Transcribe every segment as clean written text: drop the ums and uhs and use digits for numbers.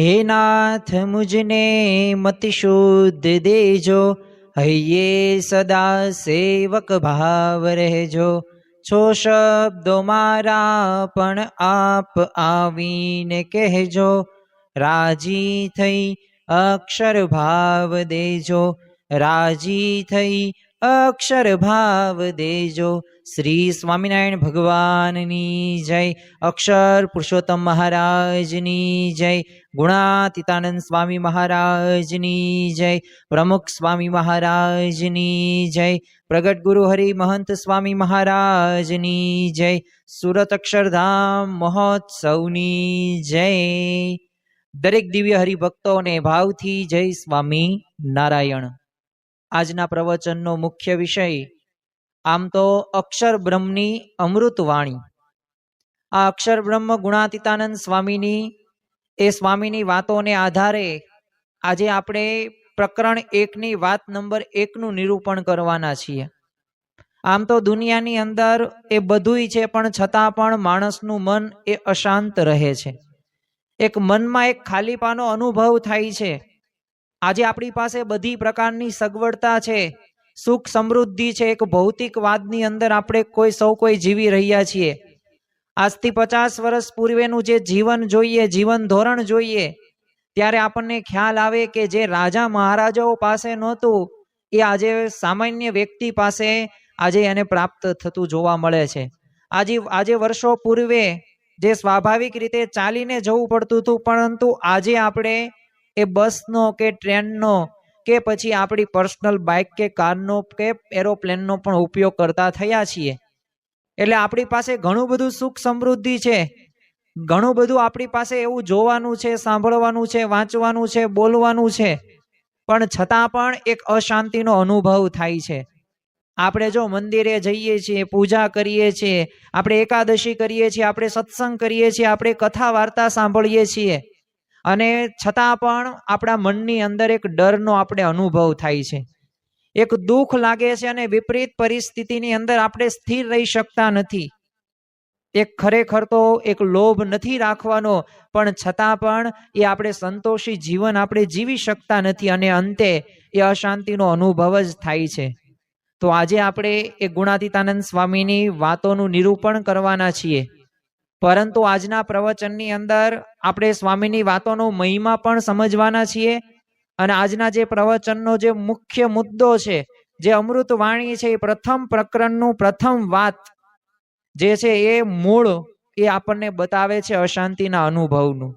हे नाथ मुझने मति शुद्ध देजो, हइये सदा सेवक भाव रहजो। छो शब्दो मारा पण आप आवीने कहजो, राजी थई अक्षर भाव देजो, राजी थई अक्षर भाव देजो। श्री स्वामिनारायण भगवाननी जय। अक्षर पुरुषोत्तम महाराजनी जय। गुणातीतानंद स्वामी महाराजनी जय। प्रमुख स्वामी महाराजनी जय। प्रगट गुरु हरि महंत स्वामी महाराजनी जय। सुरत अक्षरधाम महोत्सवनी जय। दरेक दिव्य हरिभक्तोने भावथी जय स्वामी नारायण। આજના પ્રવચનનો મુખ્ય વિષય આમ તો અક્ષર બ્રહ્મની અમૃતવાણી। આ અક્ષર બ્રહ્મ ગુણાતીતાનંદ સ્વામીની એ સ્વામીની વાતોને આધારે આજે આપણે પ્રકરણ 1ની વાત નંબર 1નું નિરૂપણ કરવાના છીએ। આમ તો દુનિયાની અંદર એ બધુંય છે, પણ છતાં પણ માણસનું મન એ અશાંત રહે છે। એક મનમાં એક ખાલીપાનો અનુભવ થાય છે। આજે આપણી પાસે બધી પ્રકારની સગવડતા છે, સુખ સમૃદ્ધિ છે। એક ભૌતિકવાદની અંદર આપણે સૌ કોઈ જીવી રહ્યા છીએ। આજથી 50 વર્ષ પૂર્વેનું જે જીવન જોઈએ, જીવન ધોરણ જોઈએ, ત્યારે આપણને ખ્યાલ આવે કે જે રાજા મહારાજાઓ પાસે નહોતું એ આજે સામાન્ય વ્યક્તિ પાસે આજે એને પ્રાપ્ત થતું જોવા મળે છે। આજે વર્ષો પૂર્વે જે સ્વાભાવિક રીતે ચાલીને જવું પડતું હતું, પરંતુ આજે આપણે એ બસનો કે ટ્રેનનો કે પછી આપણી પર્સનલ બાઇક કે કારનો કે એરોપ્લેનનો પણ ઉપયોગ કરતા થયા છીએ। એટલે આપણી પાસે ઘણું બધું સુખ સમૃદ્ધિ છે, ઘણું બધું આપણી પાસે એવું જોવાનું છે, સાંભળવાનું છે, વાંચવાનું છે, બોલવાનું છે, પણ છતાં પણ એક અશાંતિનો અનુભવ થાય છે। આપણે જો મંદિરે જઈએ છીએ, પૂજા કરીએ છીએ, આપણે એકાદશી કરીએ છીએ, આપણે સત્સંગ કરીએ છીએ, આપણે કથા વાર્તા સાંભળીએ છીએ, અને છતાં પણ આપણા મનની અંદર એક ડરનો આપણે અનુભવ થાય છે, એક દુઃખ લાગે છે, અને વિપરીત પરિસ્થિતિની અંદર આપણે સ્થિર રહી શકતા નથી। એક ખરેખર તો એક લોભ નથી રાખવાનો, પણ છતાં પણ એ આપણે સંતોષી જીવન આપણે જીવી શકતા નથી, અને અંતે એ અશાંતિનો અનુભવ જ થાય છે। તો આજે આપણે એ ગુણાતીતાનંદ સ્વામીની વાતોનું નિરૂપણ કરવાના છીએ। પરંતુ આજના પ્રવચનની અંદર આપણે સ્વામીની વાતોનો મહિમા પણ સમજવાના છીએ, અને આજના જે પ્રવચનનો જે મુખ્ય મુદ્દો છે, જે અમૃત વાણી છે, એ પ્રથમ પ્રકરણનું પ્રથમ વાત જે છે એ મૂળ એ આપણને બતાવે છે અશાંતિના અનુભવનું।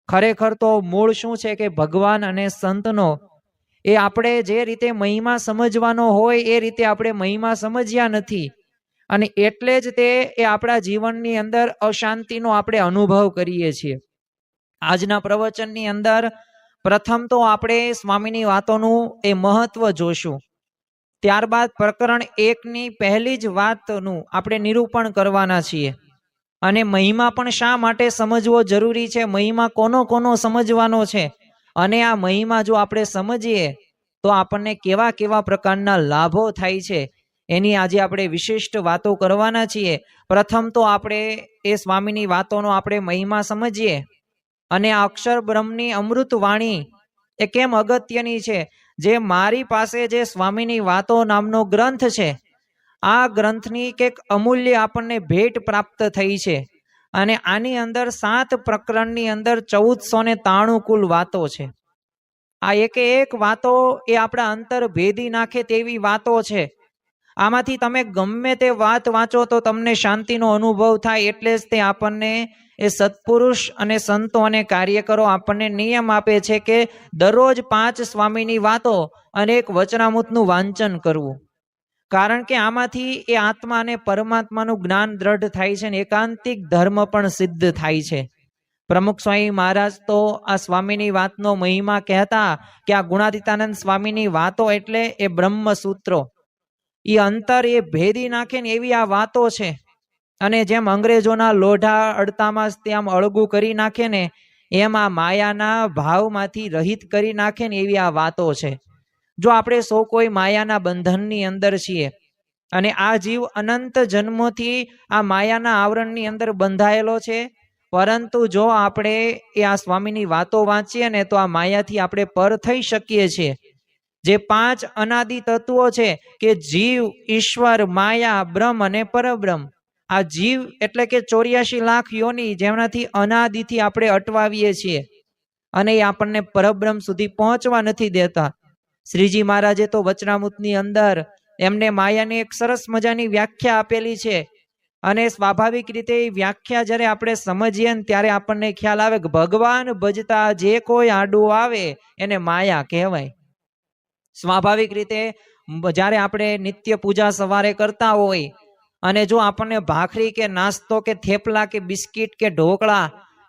ખરેખર તો મૂળ શું છે કે ભગવાન અને સંતનો એ આપણે જે રીતે મહિમા સમજવાનો હોય એ રીતે આપણે મહિમા સમજ્યા નથી, અને એટલે જ તે એ આપણા જીવનની અંદર અશાંતિનો આપણે અનુભવ કરીએ છીએ। આજના પ્રવચનની અંદર પ્રથમ તો આપણે સ્વામીની વાતોનું એ મહત્વ જોશું, ત્યારબાદ પ્રકરણ 1ની પહેલી જ વાતનું આપણે નિરૂપણ કરવાના છીએ, અને મહિમા પણ શા માટે સમજવો જરૂરી છે, મહિમા કોનો કોનો સમજવાનો છે, અને આ મહિમા જો આપણે સમજીએ તો આપણને કેવા કેવા પ્રકારના લાભો થાય છે, એની આજે આપણે વિશિષ્ટ વાતો કરવાના છીએ। પ્રથમ તો આપણે એ સ્વામીની વાતોનો આપણે મહિમા સમજીએ, અને આ અક્ષર બ્રહ્મની અમૃત વાણી એ કેમ અગત્યની છે। જે મારી પાસે જે સ્વામીની વાતો નામનો ગ્રંથ છે, આ ગ્રંથની કંઈક અમૂલ્ય આપણને ભેટ પ્રાપ્ત થઈ છે, અને આની અંદર 7 પ્રકરણની અંદર 1493 કુલ વાતો છે। આ એક વાતો એ આપણા અંતર ભેદી નાખે તેવી વાતો છે। આમાંથી તમે ગમે તે વાત વાંચો તો તમને શાંતિનો અનુભવ થાય, એટલે જ તે આપણને એ સત્પુરુષ અને સંતો અને કાર્યકરો આપણને નિયમ આપે છે કે દરરોજ 5 સ્વામીની વાતો અને એક વચનામૃતનું વાંચન કરવું, કારણ કે આમાંથી એ આત્મા અને પરમાત્માનું જ્ઞાન દ્રઢ થાય છે, અને એકાંતિક ધર્મ પણ સિદ્ધ થાય છે। પ્રમુખ સ્વામી મહારાજ તો આ સ્વામીની વાતનો મહિમા કહેતા કે આ ગુણાતીતાનંદ સ્વામીની વાતો એટલે એ બ્રહ્મસૂત્રો, એ અંતર એ ભેદી નાખે ને એવી આ વાતો છે, અને જેમ અંગ્રેજોના લોઢા અડતામાં તેમ અળગું કરી નાખે ને, એમ આ માયાના ભાવમાંથી રહિત કરી નાખે ને એવી આ વાતો છે। જો આપણે સૌ કોઈ માયાના બંધનની અંદર છીએ, અને આ જીવ અનંત જન્મોથી આ માયાના આવરણની અંદર બંધાયેલો છે, પરંતુ જો આપણે આ સ્વામીની વાતો વાંચીએ ને તો આ માયાથી આપણે પર થઈ શકીએ છીએ. જે 5 અનાદિ તત્વો છે કે જીવ, ઈશ્વર, માયા, બ્રહ્મ અને પરબ્રહ્મ. આ જીવ એટલે કે 84 લાખ યોની, જેમનાથી અનાદિથી આપણે અટવાવીએ છીએ અને એ આપણને પરબ્રહ્મ સુધી પહોંચવા નથી દેતા. શ્રીજી મહારાજે તો વચનામૃતની અંદર એમને માયાની એક સરસ મજાની વ્યાખ્યા આપેલી છે અને સ્વાભાવિક રીતે એ વ્યાખ્યા જ્યારે આપણે સમજીએ ને ત્યારે આપણને ખ્યાલ આવે કે ભગવાન ભજતા જે કોઈ આડું આવે એને માયા કહેવાય. સ્વાભાવિક રીતે જ્યારે આપણે નિત્ય પૂજા સવારે કરતા હોય અને જો આપણને ભાખરી કે નાસ્તો કે થેપલા કે બિસ્કિટ કે ઢોકળા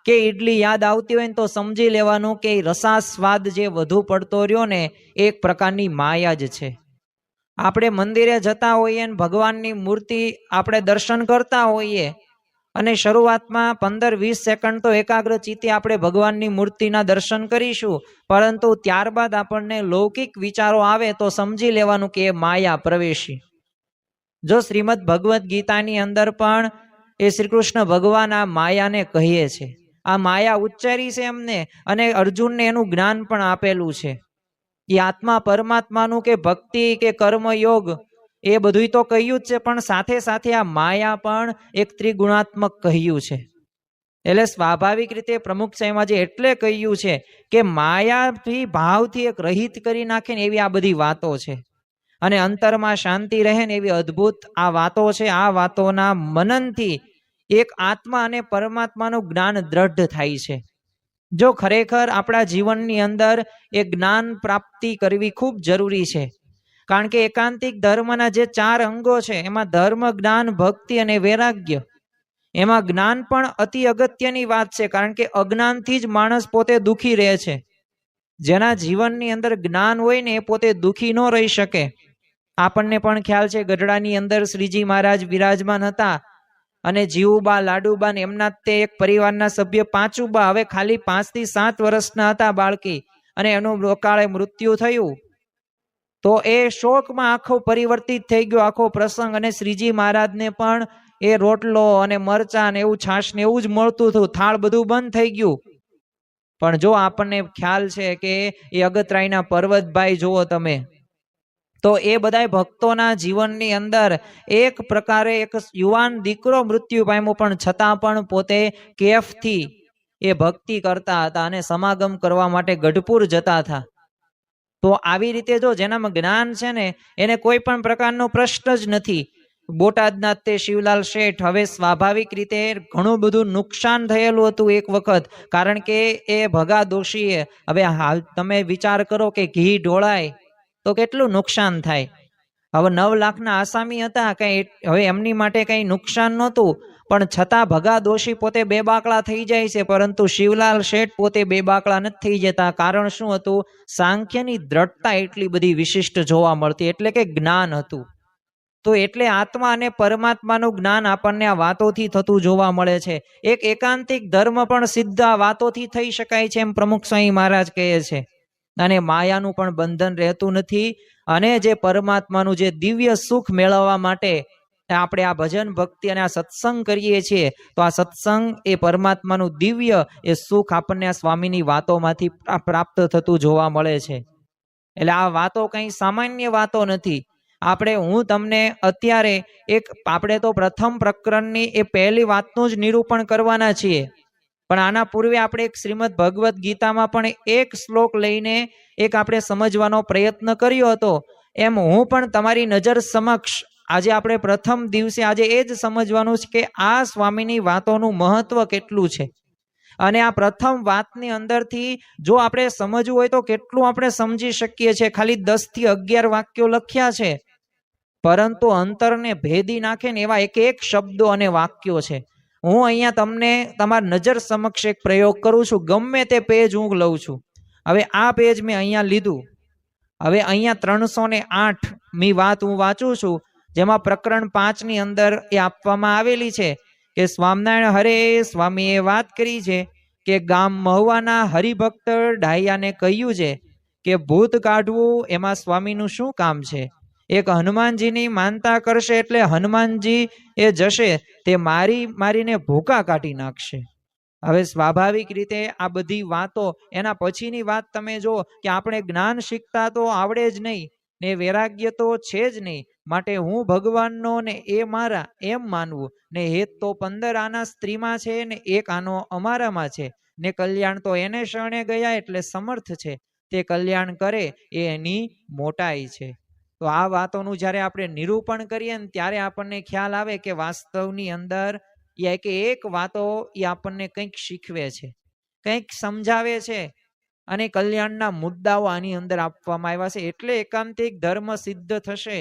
કે ઈડલી યાદ આવતી હોય ને તો સમજી લેવાનું કે રસાસ્વાદ જે વધુ પડતો રહ્યો ને એક પ્રકારની માયા જ છે. આપણે મંદિરે જતા હોઈએ ને ભગવાનની મૂર્તિ આપણે દર્શન કરતા હોઈએ અને શરૂઆતમાં 15-20 સેકન્ડ તો એકાગ્ર ચિત્તે આપણે ભગવાનની મૂર્તિના દર્શન કરીશું, પરંતુ ત્યારબાદ આપણને લૌકિક વિચારો આવે તો સમજી લેવાનું કે એ માયા પ્રવેશી. જો શ્રીમદ ભગવદ્ ગીતાની અંદર પણ એ શ્રી કૃષ્ણ ભગવાન આ માયાને કહીએ છે, આ માયા ઉચ્ચારી છે એમને અને અર્જુનને એનું જ્ઞાન પણ આપેલું છે. એ આત્મા પરમાત્માનું કે ભક્તિ કે કર્મયોગ એ બધું તો કહ્યું જ છે, પણ સાથે સાથે આ માયા પણ એક ત્રિગુણાત્મક કહ્યું છે. એટલે સ્વાભાવિક રીતે પ્રમુખ સાહેબે એટલે કહ્યું છે કે માયાથી ભાવથી એક રહિત કરી નાખે ને એવી આ બધી વાતો છે અને અંતરમાં શાંતિ રહે ને એવી અદ્ભુત આ વાતો છે. આ વાતોના મનનથી એક આત્મા અને પરમાત્માનું જ્ઞાન દ્રઢ થાય છે. જો ખરેખર આપણા જીવનની અંદર એ જ્ઞાન પ્રાપ્તિ કરવી ખૂબ જરૂરી છે, કારણ કે એકાંતિક ધર્મના જે 4 અંગો છે એમાં ધર્મ, જ્ઞાન, ભક્તિ અને વૈરાગ્ય, એમાં જ્ઞાન પણ અતિ અગત્યની વાત છે, કારણ કે અજ્ઞાનથી જ માણસ પોતે દુઃખી રહે છે. જેના જીવનની અંદર જ્ઞાન હોય ને એ પોતે દુઃખી ન રહી શકે. આપણને પણ ખ્યાલ છે ગઢડાની અંદર શ્રીજી મહારાજ બિરાજમાન હતા અને જીવુબા, લાડુબા ને એમના તે એક પરિવારના સભ્ય પાંચુબા હવે ખાલી 5 થી 7 વર્ષના હતા બાળકી, અને એનું અકાળે મૃત્યુ થયું. તો એ શોકમાં આખો પરિવર્તિત થઈ ગયો આખો પ્રસંગ, અને શ્રીજી મહારાજને પણ એ રોટલો અને મરચા ને એવું છાશ ને એવું જ મળતું હતું, થાળ બધું બંધ થઈ ગયું. પણ જો આપણને ખ્યાલ છે કે એ અગતરાયના પર્વતભાઈ જુઓ તમે, તો એ બધા ભક્તોના જીવનની અંદર એક પ્રકારે એક યુવાન દીકરો મૃત્યુ પામ્યો, પણ છતાં પણ પોતે કેફથી એ ભક્તિ કરતા હતા અને સમાગમ કરવા માટે ગઢપુર જતા હતા. તો આવી રીતે જો જેનામાં જ્ઞાન છે ને એને કોઈ પણ પ્રકારનો પ્રશ્ન જ નથી. બોટાદના તે શિવલાલ શેઠ, હવે સ્વાભાવિક રીતે ઘણું બધું નુકસાન થયેલું હતું એક વખત, કારણ કે એ ભગા દોશીએ, હવે તમે વિચાર કરો કે ઘી ઢોળાય તો કેટલું નુકસાન થાય. હવે 9 લાખના આસામી હતા, કઈ હવે એમની માટે કઈ નુકસાન નહોતું, પણ છતાં ભગા દોશી પોતે 2 બાકડા થઈ જાય છે, પરંતુ શિવલાલ શેઠ પોતે 2 બાકડા નથી થઈ જતા. કારણ શું હતું? સાંખ્યની દ્રઢતા એટલી બધી વિશિષ્ટ જોવા મળતી, એટલે કે જ્ઞાન હતું. તો એટલે આત્મા અને પરમાત્માનું જ્ઞાન આપણને આ વાતોથી થતું જોવા મળે છે. એક એકાંતિક ધર્મ પણ સિદ્ધ આ વાતોથી થઈ શકાય છે એમ પ્રમુખ સ્વામી મહારાજ કહે છે. અને માયાનું પણ બંધન રહેતું નથી. અને જે પરમાત્માનું જે દિવ્ય સુખ મેળવવા માટે આપણે આ ભજન ભક્તિ અને આ સત્સંગ કરીએ છીએ, તો આ સત્સંગ એ પરમાત્માનું દિવ્ય એ સુખ આપણને આ સ્વામીની વાતોમાંથી પ્રાપ્ત થતું જોવા મળે છે. એટલે આ વાતો કઈ સામાન્ય વાતો નથી. હું તમને અત્યારે આપણે તો પ્રથમ પ્રકરણની એ પહેલી વાતનું જ નિરૂપણ કરવાના છીએ, પણ આના પૂર્વે આપણે એક શ્રીમદ ભગવદ્ ગીતામાં પણ એક શ્લોક લઈને આપણે સમજવાનો પ્રયત્ન કર્યો હતો. એમ હું પણ તમારી નજર સમક્ષ આજે આપણે પ્રથમ દિવસે આજે એ જ સમજવાનું છે કે આ સ્વામીની વાતોનું મહત્વ કેટલું છે. અને આ પ્રથમ વાતની અંદરથી જો આપણે સમજવું હોય તો કેટલું આપણે સમજી શકીએ છીએ. ખાલી 10 થી 11 વાક્યો લખ્યા છે, પરંતુ અંતરને ભેદી નાખે ને એવા એક શબ્દો અને વાક્યો છે. હું અહીંયા તમને તમારી નજર સમક્ષ એક પ્રયોગ કરું છું. ગમે તે પેજ હું લઉં છું. હવે આ પેજ મેં અહીંયા લીધું. હવે અહીંયા 308મી વાત હું વાંચું છું, જેમાં પ્રકરણ 5 ની અંદર એ આપવામાં આવેલી છે કે સ્વામિનારાયણ હરે સ્વામીએ વાત કરી છે કે ગામ મહુવાના હરિભક્ત ડાહ્યાને કહ્યું છે કે ભૂત કાઢવું એમાં સ્વામીનું શું કામ છે? એક હનુમાનજીની માનતા કરશે એટલે હનુમાનજી એ જશે તે મારીને ભૂકા કાઢી નાખશે. હવે સ્વાભાવિક રીતે આ બધી વાતો, એના પછીની વાત તમે જો કે આપણે જ્ઞાન શીખતા તો આવડે જ નહીં ને વૈરાગ્ય તો છે જ નહીં, માટે હું ભગવાનનો ને એ મારા એમ માનવું ને હેત તો 15 આના સ્ત્રીમાં છે ને 1 આનો અમારામાં છે ને કલ્યાણ તો એને શરણે ગયા એટલે સમર્થ છે, તે કલ્યાણ કરે એ એની મોટાઈ છે. તો આ વાતોનું જ્યારે આપણે નિરૂપણ કરીએ ને ત્યારે આપણને ખ્યાલ આવે કે વાસ્તવની અંદર એક વાતો એ આપણને કંઈક શીખવે છે, કંઈક સમજાવે છે અને કલ્યાણના મુદ્દાઓ આની અંદર આપવામાં આવ્યા છે. એટલે એકાંતિક ધર્મ સિદ્ધ થશે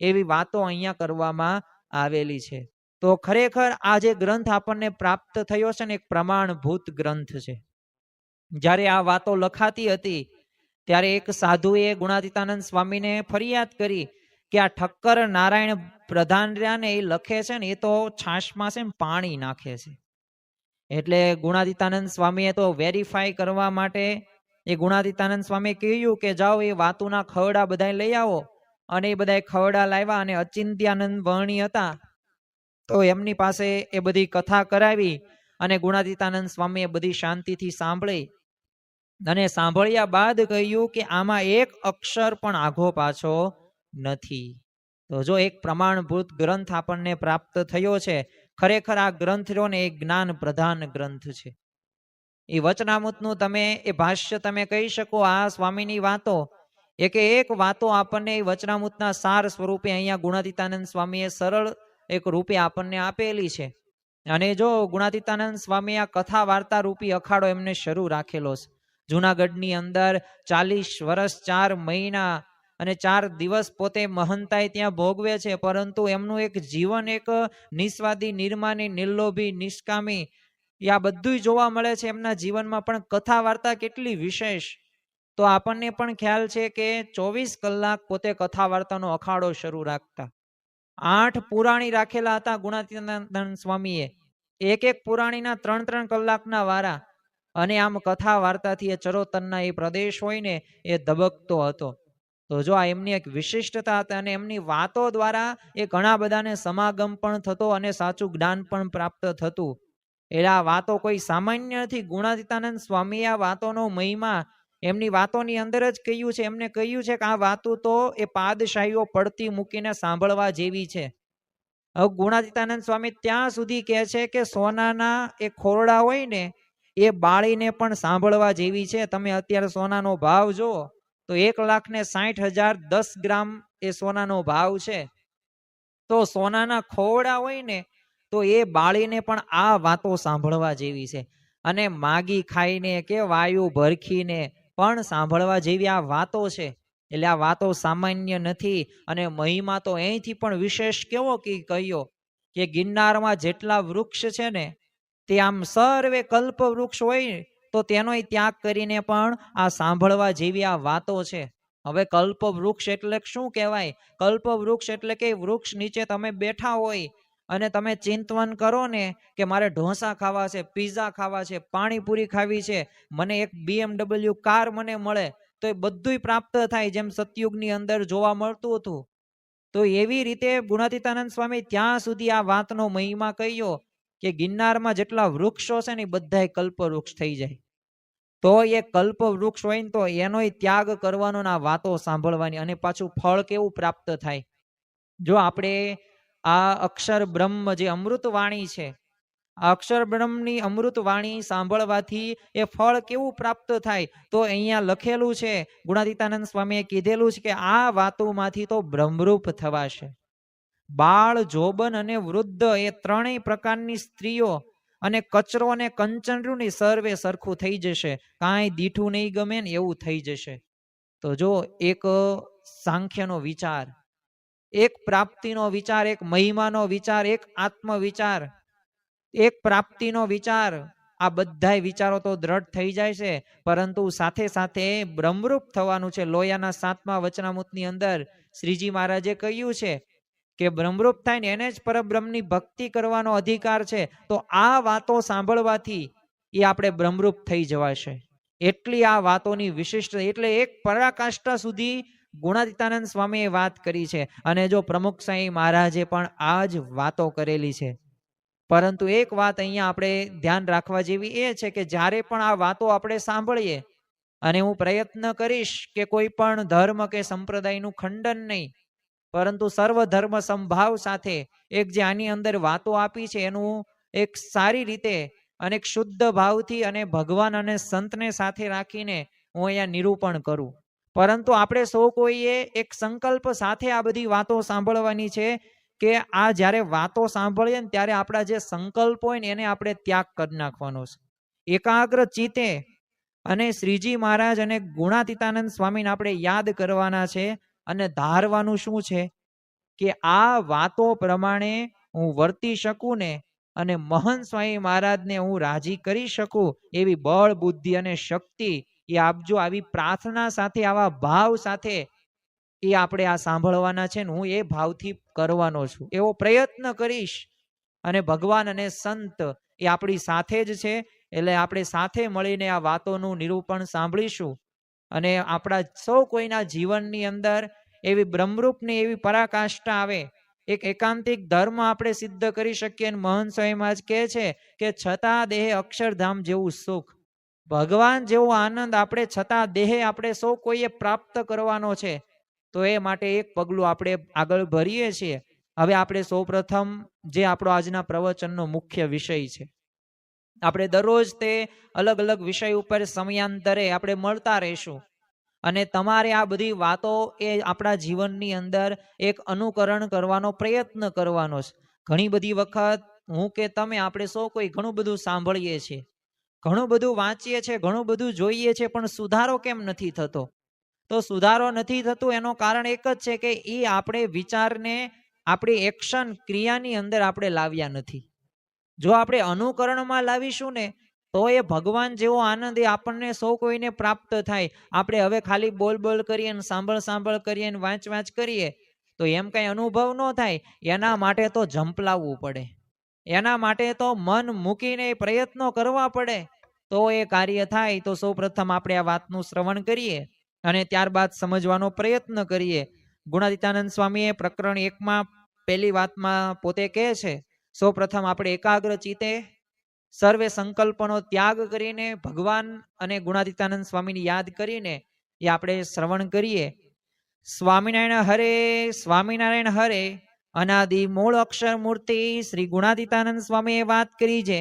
એવી વાતો અહીંયા કરવામાં આવેલી છે. તો ખરેખર આ જે ગ્રંથ આપણને પ્રાપ્ત થયો છે ને એક પ્રમાણભૂત ગ્રંથ છે. જ્યારે આ વાતો લખાતી હતી ત્યારે એક સાધુએ ગુણાતીતાનંદ સ્વામીને ફરિયાદ કરી કે આ ઠક્કર નારાયણ પ્રધાન રહ્યા ને એ લખે છે ને એ તો છાશમાં છે ને પાણી નાખે છે. એટલે ગુણાતીતાનંદ સ્વામીએ તો વેરીફાઈ કરવા માટે એ ગુણાતીતાનંદ સ્વામીએ કહ્યું કે જાઓ એ વાતુના ખવડા બધા લઈ આવો, અને એ બધા ખવડા લાવ્યા અને અચિંત્યાનંદ વર્ણી હતા તો એમની પાસે એ બધી કથા કરાવી અને ગુણાતીતાનંદ સ્વામીએ બધી શાંતિથી સાંભળી અને સાંભળ્યા બાદ કહ્યું કે આમાં એક અક્ષર પણ આઘો પાછો નથી. તો જો એક પ્રમાણભૂત ગ્રંથ આપણને પ્રાપ્ત થયો છે, ખરેખર આ ગ્રંથ રહ્યો ને એક જ્ઞાન પ્રધાન ગ્રંથ છે. એ વચનામૃતનું તમે એ ભાષ્ય તમે કહી શકો, આ સ્વામીની વાતો એક વાતો આપણને એ વચનામૃતના સાર સ્વરૂપે અહીંયા ગુણાતીતાનંદ સ્વામીએ સરળ એક રૂપે આપણને આપેલી છે. અને જો ગુણાતીતાનંદ સ્વામી આ કથા વાર્તા રૂપી અખાડો એમને શરૂ રાખેલો છે. જુનાગઢની અંદર 40 વર્ષ 4 મહિના અને 4 દિવસ પોતે મહંતાઈ ત્યાં ભોગવે છે, પરંતુ એમનું એક જીવન એક નિસ્વાદી, નિર્માની, નિર્લોભી, નિષ્કામી આ બધું જોવા મળે છે એમના જીવનમાં. પણ કથા વાર્તા કેટલી વિશેષ, તો આપણને પણ ખ્યાલ છે કે 24 કલાક પોતે કથા વાર્તાનો અખાડો શરૂ રાખતા. 8 પુરાણી રાખેલા હતા ગુણાતીતાનંદ સ્વામીએ, એક પુરાણીના 3-3 કલાકના વારા, અને આમ કથા વાર્તાથી એ ચરોતરના એ પ્રદેશ હોય ને એ ધબકતો હતો. તો જો આ એમની એક વિશિષ્ટતા હતી અને એમની વાતો દ્વારા એ ઘણા બધાને સમાગમ પણ થતો અને સાચું જ્ઞાન પણ પ્રાપ્ત થતું. એટલે આ વાતો કોઈ સામાન્ય નથી. ગુણાતીતાનંદ સ્વામી આ વાતોનો મહિમા એમની વાતોની અંદર જ કહ્યું છે. એમને કહ્યું છે કે આ વાતો તો એ પાદશાહીઓ પડતી મૂકીને સાંભળવા જેવી છે. હવે ગુણાતીતાનંદ સ્વામી ત્યાં સુધી કહે છે કે સોનાના એ ખોરડા હોય ને એ બાળીને પણ સાંભળવા જેવી છે. તમે અત્યારે સોનાનો ભાવ જુઓ તો 1,60,000 10 ગ્રામ એ સોનાનો ભાવ છે. તો સોનાના ખોરડા હોય ને તો એ બાળીને પણ આ વાતો સાંભળવા જેવી છે. અને માગી ખાઈને કે વાયુ ભરખીને પણ સાંભળવા જેવી આ વાતો છે. એટલે આ વાતો સામાન્ય નથી. અને મહિમા તો અહીંથી પણ વિશેષ કેવો કહ્યો કે ગિરનારમાં જેટલા વૃક્ષ છે ને તે આમ સર્વે કલ્પ વૃક્ષ હોય તો તેનો ત્યાગ કરીને પણ આ સાંભળવા જેવી આ વાતો છે. હવે કલ્પ વૃક્ષ એટલે શું કહેવાય? કલ્પ વૃક્ષ એટલે કે વૃક્ષ નીચે તમે બેઠા હોય અને તમે ચિંતવન કરો ને કે મારે ઢોસા ખાવા છે, પીઝા ખાવા છે, પાણીપુરી ખાવી છે, મને એક BMW કાર મને મળે તો એ બધુંય પ્રાપ્ત થાય, જેમ સતયુગની અંદર જોવા મળતું હતું. તો એવી રીતે ગુણાતીતાનંદ સ્વામી ત્યાં સુધી આ વાતનો મહિમા કહ્યો કે ગિરનારમાં જેટલા વૃક્ષો છે ને એ બધા કલ્પ વૃક્ષ થઈ જાય. તો એ કલ્પ વૃક્ષ હોય ને તો એનોય ત્યાગ કરવાનો ના વાતો સાંભળવાની, અને પાછું ફળ કેવું પ્રાપ્ત થાય. જો આપણે આ અક્ષર બ્રહ્મ જે અમૃત વાણી છે, આ અક્ષર બ્રહ્મની અમૃત વાણી સાંભળવાથી એ ફળ કેવું પ્રાપ્ત થાય, તો અહીંયા લખેલું છે, ગુણાતીતાનંદ સ્વામીએ કીધેલું છે કે આ વાતોમાંથી તો બ્રહ્મરૂપ થવાશે. બાળ, જોબન અને વૃદ્ધ એ ત્રણેય પ્રકારની સ્ત્રીઓ અને કચરો અને કંચનરું સર્વે સરખું થઈ જશે, કાંઈ દીઠું નહીં ગમે ને એવું થઈ જશે. તો જો એક સાંખ્યનો વિચાર, એક પ્રાપ્તિનો વિચાર, એક મહિમાનો વિચાર, એક આત્મ વિચાર, એક પ્રાપ્તિનો વિચાર, આ બધા વિચારો તો દ્રઢ થઈ જાય છે, પરંતુ સાથે સાથે બ્રહ્મરૂપ થવાનું છે. લોયાના 7મા વચનામૃતની અંદર શ્રીજી મહારાજે કહ્યું છે કે બ્રહ્મરૂપ થાય ને એને જ પરબ્રહ્મની ભક્તિ કરવાનો અધિકાર છે. તો આ વાતો સાંભળવાથી એ આપણે બ્રહ્મરૂપ થઈ જવાશે. એટલી આ વાતોની વિશિષ્ટ, એટલે એક પરાકાષ્ઠા સુધી ગુણાતીતાનંદ સ્વામીએ વાત કરી છે. અને જો પ્રમુખ સાંઈ મહારાજે પણ આ જ વાતો કરેલી છે. પરંતુ એક વાત અહીંયા આપણે ધ્યાન રાખવા જેવી એ છે કે જ્યારે પણ આ વાતો આપણે સાંભળીએ, અને હું પ્રયત્ન કરીશ કે કોઈ પણ ધર્મ કે સંપ્રદાયનું ખંડન નહીં, પરંતુ સર્વ ધર્મ સંભાવ સાથે એક જે આની અંદર વાતો આપી છે એનું એક સારી રીતે અને એક શુદ્ધ ભાવથી અને ભગવાન અને સંતને સાથે રાખીને હું અહીંયા નિરૂપણ કરું. પરંતુ આપણે સૌ કોઈએ એક સંકલ્પ સાથે આ બધી વાતો સાંભળવાની છે કે આ જ્યારે વાતો સાંભળીએ ને ત્યારે આપણા જે સંકલ્પ હોય ને એને આપણે ત્યાગ કરી નાખવાનો છે. એકાગ્ર ચિત્તે અને શ્રીજી મહારાજ અને ગુણાતીતાનંદ સ્વામીને આપણે યાદ કરવાના છે અને ધારવાનું શું છે કે આ વાતો પ્રમાણે હું વર્તી શકું ને અને મહંત સ્વામી મહારાજને હું રાજી કરી શકું એવી બળ બુદ્ધિ અને શક્તિ એ આપજો. આવી પ્રાર્થના સાથે આવા ભાવ સાથે એ આપણે આ સાંભળવાના છે ને હું એ ભાવથી કરવાનો છું, એવો પ્રયત્ન કરીશ. અને ભગવાન અને સંત એ આપણી સાથે જ છે, એટલે આપણે સાથે મળીને આ વાતોનું નિરૂપણ સાંભળીશું અને આપણા સૌ કોઈના જીવનની અંદર એવી બ્રહ્મરૂપની એવી પરાકાષ્ઠા આવે, એક એકાંતિક ધર્મ આપણે સિદ્ધ કરી શકીએ. અને મહંત સ્વામી મહારાજ કહે છે કે છતાં દેહે અક્ષરધામ જેવું સુખ, ભગવાન જેવો આનંદ આપણે છતાં દેહે આપણે સૌ કોઈએ પ્રાપ્ત કરવાનો છે. તો એ માટે એક પગલું આપણે આગળ ભરીએ છીએ. હવે આપણે સૌપ્રથમ જે આપણો આજના પ્રવચનનો મુખ્ય વિષય છે, આપણે દરરોજ તે અલગ અલગ વિષય ઉપર સમયાંતરે આપણે મળતા રહીશું અને તમારે આ બધી વાતો એ આપણા જીવનની અંદર એક અનુકરણ કરવાનો પ્રયત્ન કરવાનો છે. ઘણી બધી વખત હું કે તમે આપણે સૌ કોઈ ઘણું બધું સાંભળીએ છીએ, ઘણું બધું વાંચીએ છીએ, ઘણું બધું જોઈએ છીએ, પણ સુધારો કેમ નથી થતો? તો સુધારો નથી થતો એનું કારણ એક જ છે કે એ આપણે વિચારને આપણી એક્શન ક્રિયાની અંદર આપણે લાવ્યા નથી. જો આપણે અનુકરણમાં લાવીશું ને તો એ ભગવાન જેવો આનંદ એ આપણને સૌ કોઈને પ્રાપ્ત થાય. આપણે હવે ખાલી બોલ બોલ કરીએ ને સાંભળ કરીએ ને વાંચ કરીએ તો એમ કઈ અનુભવ ન થાય. એના માટે તો ઝંપલાવવું પડે, એના માટે તો મન મૂકીને પ્રયત્નો કરવા પડે તો એ કાર્ય થાય. તો સૌ પ્રથમ આપણે આ વાતનું શ્રવણ કરીએ અને ત્યારબાદ સમજવાનો પ્રયત્ન કરીએ. ગુણાતીતાનંદ સ્વામીએ પ્રકરણ 1માં પહેલી વાતમાં પોતે કહે છે, સૌ પ્રથમ આપણે એકાગ્ર ચિત્તે સર્વે સંકલ્પનો ત્યાગ કરીને ભગવાન અને ગુણાતીતાનંદ સ્વામીને યાદ કરીને એ આપણે શ્રવણ કરીએ. સ્વામિનારાયણ હરે અનાદિ મૂળ અક્ષર મૂર્તિ શ્રી ગુણાતીતાનંદ સ્વામીએ વાત કરી છે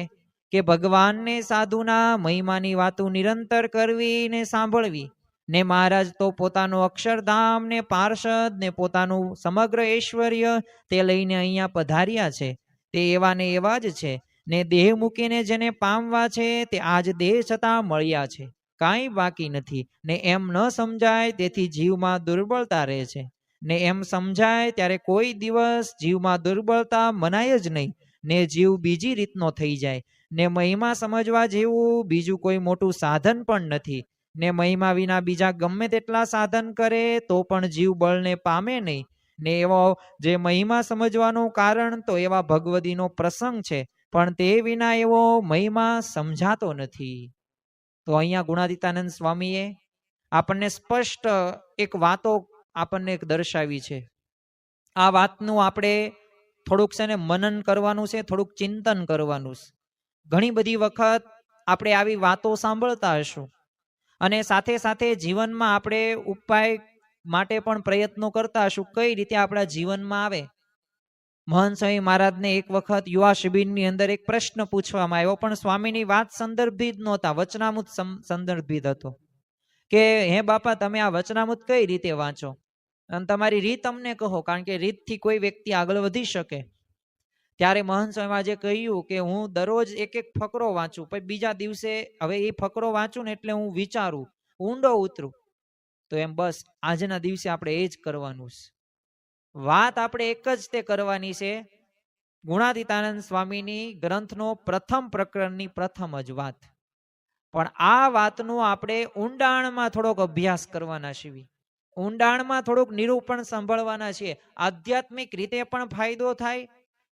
કે ભગવાનને સાધુના મહિમાની વાતો નિરંતર કરવી ને સાંભળવી ને મહારાજ તો પોતાનું અક્ષરધામ ને પાર્ષદ ને પોતાનું સમગ્ર ઐશ્વર્ય તે લઈને અહીંયા પધાર્યા છે. તે એવા ને એવા જ છે ને દેહ મૂકીને જેને પામવા છે તે આજ દેહ છતાં મળ્યા છે, કાંઈ બાકી નથી. ને એમ ન સમજાય તેથી જીવમાં દુર્બળતા રહે છે, ને એમ સમજાય ત્યારે કોઈ દિવસ જીવમાં દુર્બળતા મનાય જ નહીં ને જીવ બીજી રીતનો થઈ જાય. ને મહિમા સમજવા જેવું બીજું કોઈ મોટું સાધન પણ નથી. ને મહિમા વિના બીજા ગમે તેટલા સાધન કરે તો પણ જીવ બળને પામે નહીં. ને એવો જે મહિમા સમજવાનું કારણ તો એવા ભગવદીનો પ્રસંગ છે, પણ તે વિના એવો મહિમા સમજાતો નથી. તો અહીંયા ગુણાતીતાનંદ સ્વામીએ આપણને સ્પષ્ટ એક વાતો આપણને દર્શાવી છે. આ વાતનું આપણે થોડુંક છે ને મનન કરવાનું છે, થોડુંક ચિંતન કરવાનું છે. ઘણી બધી વખત આપણે આવી વાતો સાંભળતા હશું અને સાથે સાથે જીવનમાં આપણે ઉપાય માટે પણ પ્રયત્નો કરતા હશું કઈ રીતે આપણા જીવનમાં આવે. મહંત સ્વામી મહારાજને એક વખત યુવા શિબિરની અંદર એક પ્રશ્ન પૂછવામાં આવ્યો, પણ સ્વામીની વાત સંદર્ભિત નહોતા, વચનામૃત સંદર્ભિત હતો કે હે બાપા તમે આ વચનામૃત કઈ રીતે વાંચો અને તમારી રીત અમને કહો, કારણ કે રીતથી કોઈ વ્યક્તિ આગળ વધી શકે. ત્યારે મહંત સ્વામી જે કહ્યું કે હું દરરોજ એક એક ફકરો વાંચું, પછી બીજા દિવસે હવે એ ફકરો વાંચું ને એટલે હું વિચારું, ઊંડો ઉતરું. તો એમ બસ આજના દિવસે આપણે એ જ કરવાનું છે. વાત આપણે એક જ તે કરવાની છે, ગુણાતીતાનંદ સ્વામીની ગ્રંથનો પ્રથમ પ્રકરણની પ્રથમ જ વાત. પણ આ વાતનું આપણે ઊંડાણમાં થોડોક અભ્યાસ કરવાના છીએ, ઊંડાણમાં થોડુંક નિરૂપણ સાંભળવાના છીએ. આધ્યાત્મિક રીતે પણ ફાયદો થાય,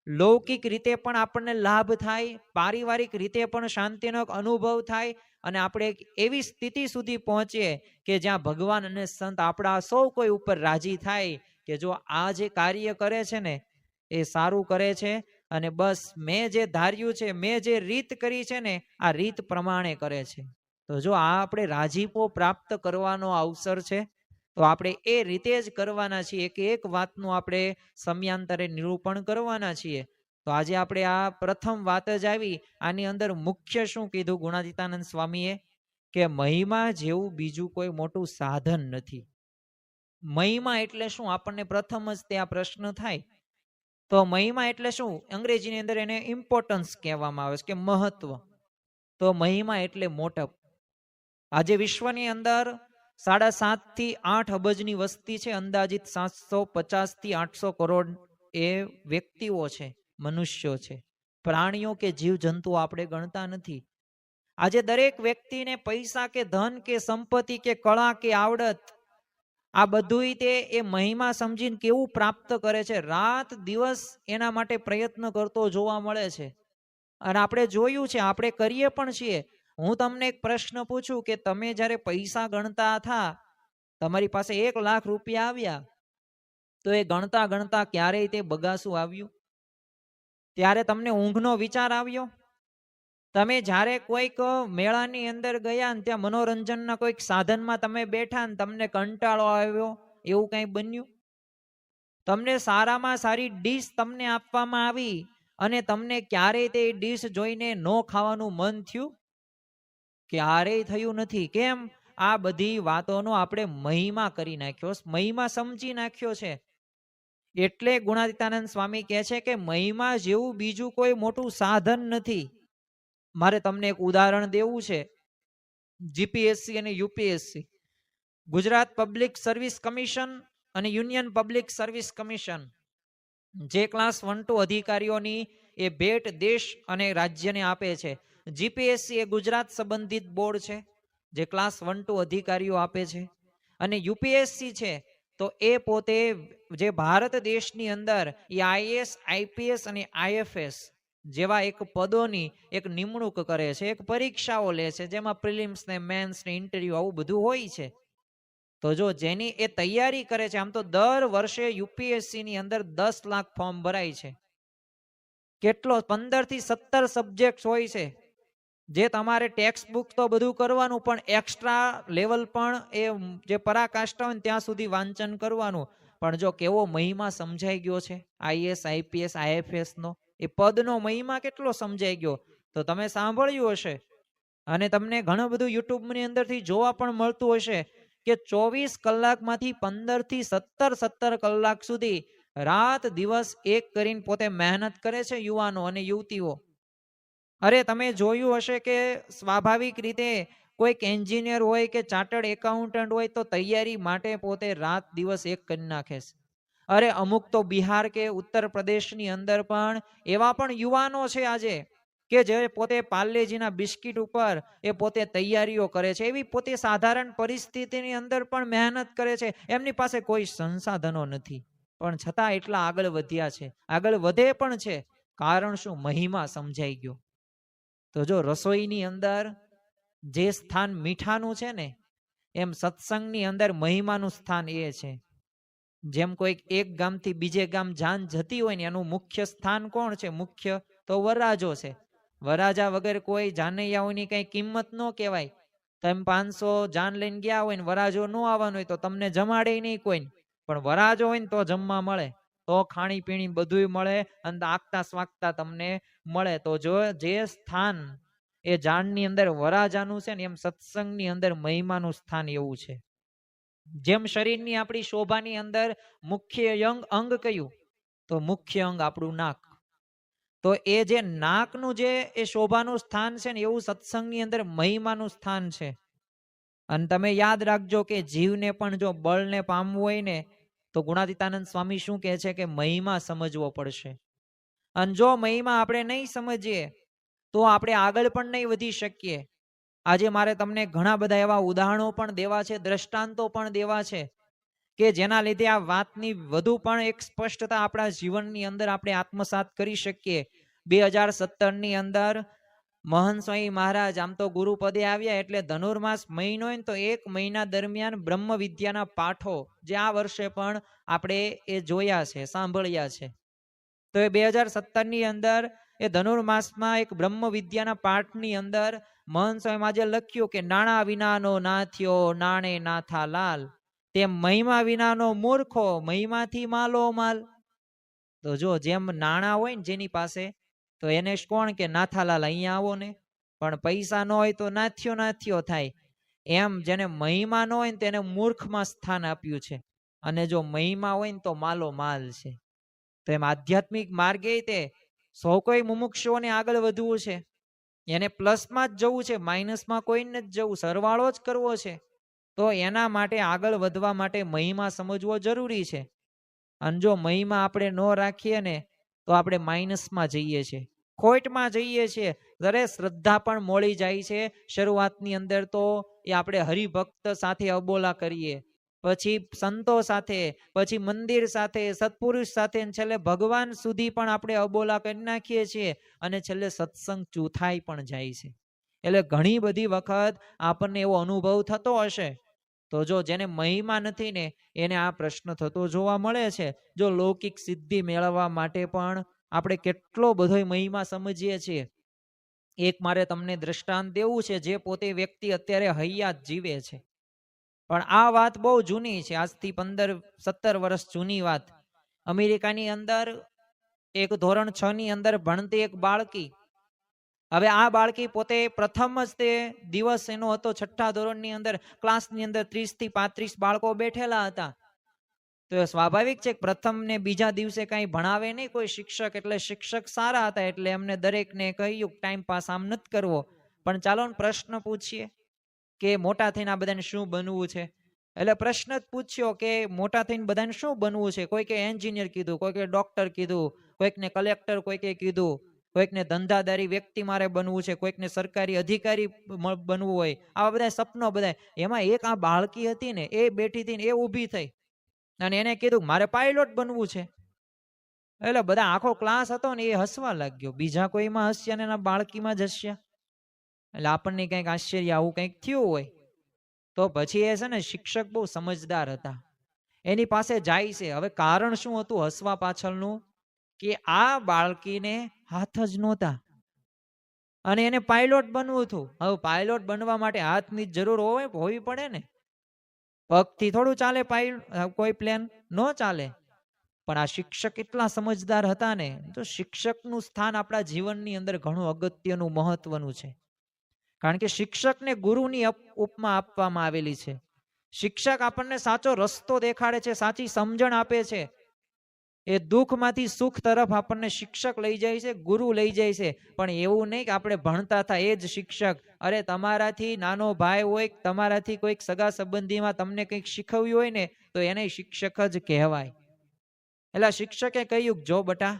લૌકિક રીતે પણ આપણને લાભ થાય, પારિવારિક રીતે પણ શાંતિનો અનુભવ થાય અને આપણે એવી સ્થિતિ સુધી પહોંચીએ કે જ્યાં ભગવાન અને સંત આપણા સૌ કોઈ ઉપર રાજી થાય કે જો આ જે કાર્ય કરે છે ને એ સારું કરે છે અને બસ મેં જે ધાર્યું છે, મેં જે રીત કરી છે ને, આ રીત પ્રમાણે કરે છે. તો જો આ આપણે રાજીપો પ્રાપ્ત કરવાનો અવસર છે, તો આપણે એ રીતે જ કરવાના છીએ કે એક વાતનું આપણે સમયાંતરે નિરૂપણ કરવાના છીએ. તો આજે આપણે આ પ્રથમ વાત જ આવી. આની અંદર મુખ્ય શું કીધું ગુણાતીતાનંદ સ્વામીએ? કે મહિમા જેવું બીજું કોઈ મોટું સાધન નથી. મહિમા એટલે શું? આપણને પ્રથમ જ ત્યાં પ્રશ્ન થાય. તો મહિમા એટલે શું? અંગ્રેજીની અંદર એને ઇમ્પોર્ટન્સ કહેવામાં આવે છે, કે મહત્વ. તો મહિમા એટલે મોટપ. આજે વિશ્વની અંદર 7.5 થી 8 અબજની વસ્તી છે. અંદાજિત 750 થી 800 કરોડ એ વ્યક્તિઓ છે, મનુષ્યો છે. પ્રાણીઓ કે જીવ જંતુ આપણે ગણતા નથી. આજે દરેક વ્યક્તિને પૈસા કે ધન કે સંપત્તિ કે કળા કે આવડત, આ બધું તે એ મહિમા સમજીને કેવું પ્રાપ્ત કરે છે, રાત દિવસ એના માટે પ્રયત્ન કરતો જોવા મળે છે. અને આપણે જોયું છે, આપણે કરીએ પણ છીએ. હું તમને એક પ્રશ્ન પૂછું કે તમે જ્યારે પૈસા ગણતા હતા, તમારી પાસે 1 લાખ રૂપિયા આવ્યા, તો એ ગણતા ગણતા ક્યારેય તે બગાસું આવ્યું? ત્યારે તમને ઊંઘનો વિચાર આવ્યો? તમે જ્યારે કોઈક મેળાની અંદર ગયા ને ત્યાં મનોરંજનના કોઈક સાધનમાં તમે બેઠા ને તમને કંટાળો આવ્યો, એવું કંઈ બન્યું? તમને સારામાં સારી ડીશ તમને આપવામાં આવી અને તમને ક્યારેય તે ડીશ જોઈને ન ખાવાનું મન થયું? ક્યારેય થયું નથી. કેમ? આ બધી વાતોનો આપણે મહિમા કરી નાખ્યો, મહિમા સમજી નાખ્યો છે. એટલે ગુણાતીતાનંદ સ્વામી કહે છે કે મહિમા જેવું બીજું કોઈ મોટું સાધન નથી. મારે તમને એક ઉદાહરણ દેવું છે. જીપીએસસી અને UPSC, Gujarat public service commission અને યુનિયન પબ્લિક સર્વિસ કમિશન, જે ક્લાસ 1-2 અધિકારીઓની એ ભેટ દેશ અને રાજ્યને આપે છે. જીપીએસસી એ ગુજરાત સંબંધિત બોર્ડ છે, જે ક્લાસ 1-2 અધિકારીઓ આપે છે. અને યુપીએસસી છે તો એ પોતે જે ભારત દેશની અંદર એ આઈએએસ, આઈપીએસ અને આઈએફએસ જેવા એક પદોની એક નિમણૂક કરે છે, એક પરીક્ષાઓ લે છે, જેમાં પ્રિલિમ્સ ને મેન્સ ને ઇન્ટરવ્યુ આવું બધું હોય છે. તો જો જેની એ તૈયારી કરે છે, આમ તો દર વર્ષે યુપીએસસી ની અંદર 10 લાખ ફોર્મ ભરાય છે. કેટલો? 15 થી 17 સબ્જેક્ટ હોય છે, જે તમારે ટેક્સ્ટ બુક તો બધું કરવાનું, પણ એક્સ્ટ્રા લેવલ પણ એ જે પરાકાષ્ઠા હોય ત્યાં સુધી વાંચન કરવાનું. પણ જો કેવો મહિમા સમજાઈ ગયો છે આઈએસ, આઈપીએસ, આઈએફએસ નો, એ પદનો મહિમા કેટલો સમજાઈ ગયો. તો તમે સાંભળ્યું હશે અને તમને ઘણું બધું યુટ્યુબની અંદરથી જોવા પણ મળતું હશે કે 24 કલાકમાંથી 15 થી 17 કલાક સુધી રાત દિવસ એક કરીને પોતે મહેનત કરે છે યુવાનો અને યુવતીઓ. અરે તમે જોયું હશે કે સ્વાભાવિક રીતે કોઈક એન્જિનિયર હોય કે ચાર્ટર્ડ એકાઉન્ટન્ટ હોય તો તૈયારી માટે પોતે રાત દિવસ એક કરી નાખે છે. અરે અમુક તો બિહાર કે ઉત્તર પ્રદેશની અંદર પણ એવા પણ યુવાનો છે આજે કે જે પોતે પાર્લેજીના બિસ્કિટ ઉપર એ પોતે તૈયારીઓ કરે છે. એવી પોતે સાધારણ પરિસ્થિતિની અંદર પણ મહેનત કરે છે. એમની પાસે કોઈ સંસાધનો નથી, પણ છતાં એટલા આગળ વધ્યા છે, આગળ વધે પણ છે. કારણ શું? મહિમા સમજાઈ ગયો. તો જો રસોઈની અંદર જે સ્થાન મીઠાનું છે ને, એમ સત્સંગની અંદર મહિમાનું સ્થાન એ છે. જેમ કોઈક એક ગામથી બીજે ગામ જાન જતી હોય ને, એનું મુખ્ય સ્થાન કોણ છે? મુખ્ય તો વરરાજો છે. વરરાજા વગર કોઈ જાનૈયાઓની કઈ કિંમત ન કહેવાય. તમે 500 જાન લઈને ગયા હોય ને વરરાજો ન આવવાનું હોય તો તમને જમાડે નહીં કોઈ, પણ વરરાજો હોય ને તો જમવા મળે, તો ખાણી પીણી બધું મળે અને આગતા સ્વાગતા તમને મળે. તો જો જે સ્થાન એ જાણની અંદર વરાજાનું છે ને, એમ સત્સંગની અંદર મહિમાનું સ્થાન એવું છે. જેમ શરીરની આપણી શોભાની અંદર મુખ્ય અંગ કયું? તો મુખ્ય અંગ આપણું નાક. તો એ જે નાકનું જે એ શોભાનું સ્થાન છે ને, એવું સત્સંગની અંદર મહિમાનું સ્થાન છે. અને તમે યાદ રાખજો કે જીવને પણ જો બળને પામવું હોય ને, તો ગુણાતીતાનંદ સ્વામી શું કહે છે કે મહિમા સમજવો પડશે. અને જો મહિમા આપણે નહીં સમજીએ તો આપણે આગળ પણ નહીં વધી શકીએ. આજે મારે તમને ઘણા બધા એવા ઉદાહરણો પણ દેવા છે, દ્રષ્ટાંતો પણ દેવા છે કે જેના લીધે આ વાતની વધુ પણ એક સ્પષ્ટતા આપણા જીવનની અંદર આપણે આત્મસાત કરી શકીએ. 2017ની અંદર મહંત સ્વામી મહારાજ આમ તો ગુરુપદે આવ્યા એટલે ધનુર્માસ મહિનો હોય ને, તો 1 મહિના દરમિયાન બ્રહ્મ વિદ્યાના પાઠો જે આ વર્ષે પણ આપણે એ જોયા છે, સાંભળ્યા છે. તો એ 2017ની અંદર એ ધનુર્માસમાં એક બ્રહ્મ વિદ્યાના પાઠની અંદર મહંત સ્વામી આજે લખ્યું કે નાણા વિનાનો નાથ્યો નાણે નાથા લાલ, તેમ મહિમા વિનાનો મૂર્ખો મહિમાથી માલો માલ. તો જો જેમ નાણા હોય ને જેની પાસે, તો એને કોણ કે નાથાલાલ અહીંયા આવો ને, પણ પૈસા ન હોય તો નાથ્યો નાથ્યો થાય. એમ જેને મહિમા ન હોય ને તેને મૂર્ખમાં સ્થાન આપ્યું છે, અને જો મહિમા હોય ને તો માલો માલ છે. તો એમ આધ્યાત્મિક માર્ગે તે સૌ કોઈ મુમુક્ષુઓને આગળ વધવું છે, એને પ્લસમાં જ જવું છે, માઇનસમાં કોઈને જ જવું, સરવાળો જ કરવો છે. તો એના માટે આગળ વધવા માટે મહિમા સમજવો જરૂરી છે. અને જો મહિમા આપણે ન રાખીએ ને તો આપણે માઇનસમાં જઈએ છીએ, ખોટમાં જઈએ છીએ. દરે શ્રદ્ધા પણ મોળી જાય છે. શરૂઆતની અંદર તો એ આપણે હરિભક્ત સાથે અબોલા કરીએ, પછી સંતો સાથે, પછી મંદિર સાથે, સત્પુરુષ સાથે, છેલ્લે ભગવાન સુધી પણ આપણે અબોલા કરી નાખીએ છીએ, અને છેલ્લે સત્સંગ ચૂથાઈ પણ જાય છે. એટલે ઘણી બધી વખત આપણને એવો અનુભવ થતો હશે. તો જો જેને મહિમા નથી ને એને આ પ્રશ્ન થતો જોવા મળે છે. જો લૌકિક સિદ્ધિ મેળવવા માટે પણ આપણે કેટલો બધો મહિમા સમજીએ છીએ. એક મારે તમને દ્રષ્ટાંત દેવું છે, જે પોતે વ્યક્તિ અત્યારે હૈયાત જીવે છે, પણ આ વાત બહુ જૂની છે, આજથી 15-17 વર્ષ જૂની વાત. અમેરિકાની અંદર એક ધોરણ 6 ની અંદર ભણતી એક બાળકી, હવે આ બાળકી પોતે પ્રથમ જ તે દિવસ એનો હતો, 6ઠ્ઠા ધોરણની અંદર ક્લાસની અંદર 30 થી 35 બાળકો બેઠેલા હતા. તો સ્વાભાવિક છે, પ્રથમ ને બીજા દિવસે કઈ ભણાવે નહીં કોઈ શિક્ષક, એટલે શિક્ષક સારા હતા એટલે એમને દરેકને કહ્યું ટાઈમ પાસ આમ નથી કરવો, પણ ચાલો ને પ્રશ્ન પૂછીએ કે મોટા થઈને આ બધાને શું બનવું છે. એટલે પ્રશ્ન જ પૂછ્યો કે મોટા થઈને બધાને શું બનવું છે. કોઈકે એન્જિનિયર કીધું, કોઈકે ડોક્ટર કીધું, કોઈકને કલેક્ટર કોઈકે કીધું, કોઈકને ધંધાદારી વ્યક્તિ મારે બનવું છે, કોઈકને સરકારી અધિકારી બનવું હોય. આવા બધા સપનો બધા. એમાં એક આ બાળકી હતી ને એ બેઠી હતી ને એ ઊભી થઈ અને એને કીધું મારે પાયલોટ બનવું છે. એટલે બધા આખો ક્લાસ હતો ને એ હસવા લાગ્યો. બીજા કોઈમાં હસ્યા ને એના બાળકીમાં જ હસ્યા. એટલે આપણને કંઈક આશ્ચર્ય આવું કંઈક થયું હોય. તો પછી એ છે ને શિક્ષક બહુ સમજદાર હતા, એની પાસે જાય છે. હવે કારણ શું હતું હસવા પાછળનું, કે આ બાળકીને હાથ જ નહોતા અને એને પાયલોટ બનવું હતું. હવે પાયલોટ બનવા માટે હાથની જરૂર હોવી પડે ને, પગથી થોડું ચાલે કોઈ પ્લેન, ન ચાલે. પણ આ શિક્ષક એટલા સમજદાર હતા ને, તો શિક્ષકનું સ્થાન આપણા જીવનની અંદર ઘણું અગત્યનું મહત્વનું છે. કારણ કે શિક્ષકને ગુરુની ઉપમા આપવામાં આવેલી છે. શિક્ષક આપણને સાચો રસ્તો દેખાડે છે, સાચી સમજણ આપે છે. એ દુઃખમાંથી સુખ તરફ આપણને શિક્ષક લઈ જાય છે, ગુરુ લઈ જાય છે. પણ એવું નહીં કે આપણે ભણતા હતા એ જ શિક્ષક. અરે તમારાથી નાનો ભાઈ હોય, તમારાથી કોઈક સગા સંબંધીમાં તમને કંઈક શીખવ્યું હોય ને તો એને શિક્ષક જ કહેવાય. એટલે શિક્ષકે કહ્યું જો બટા,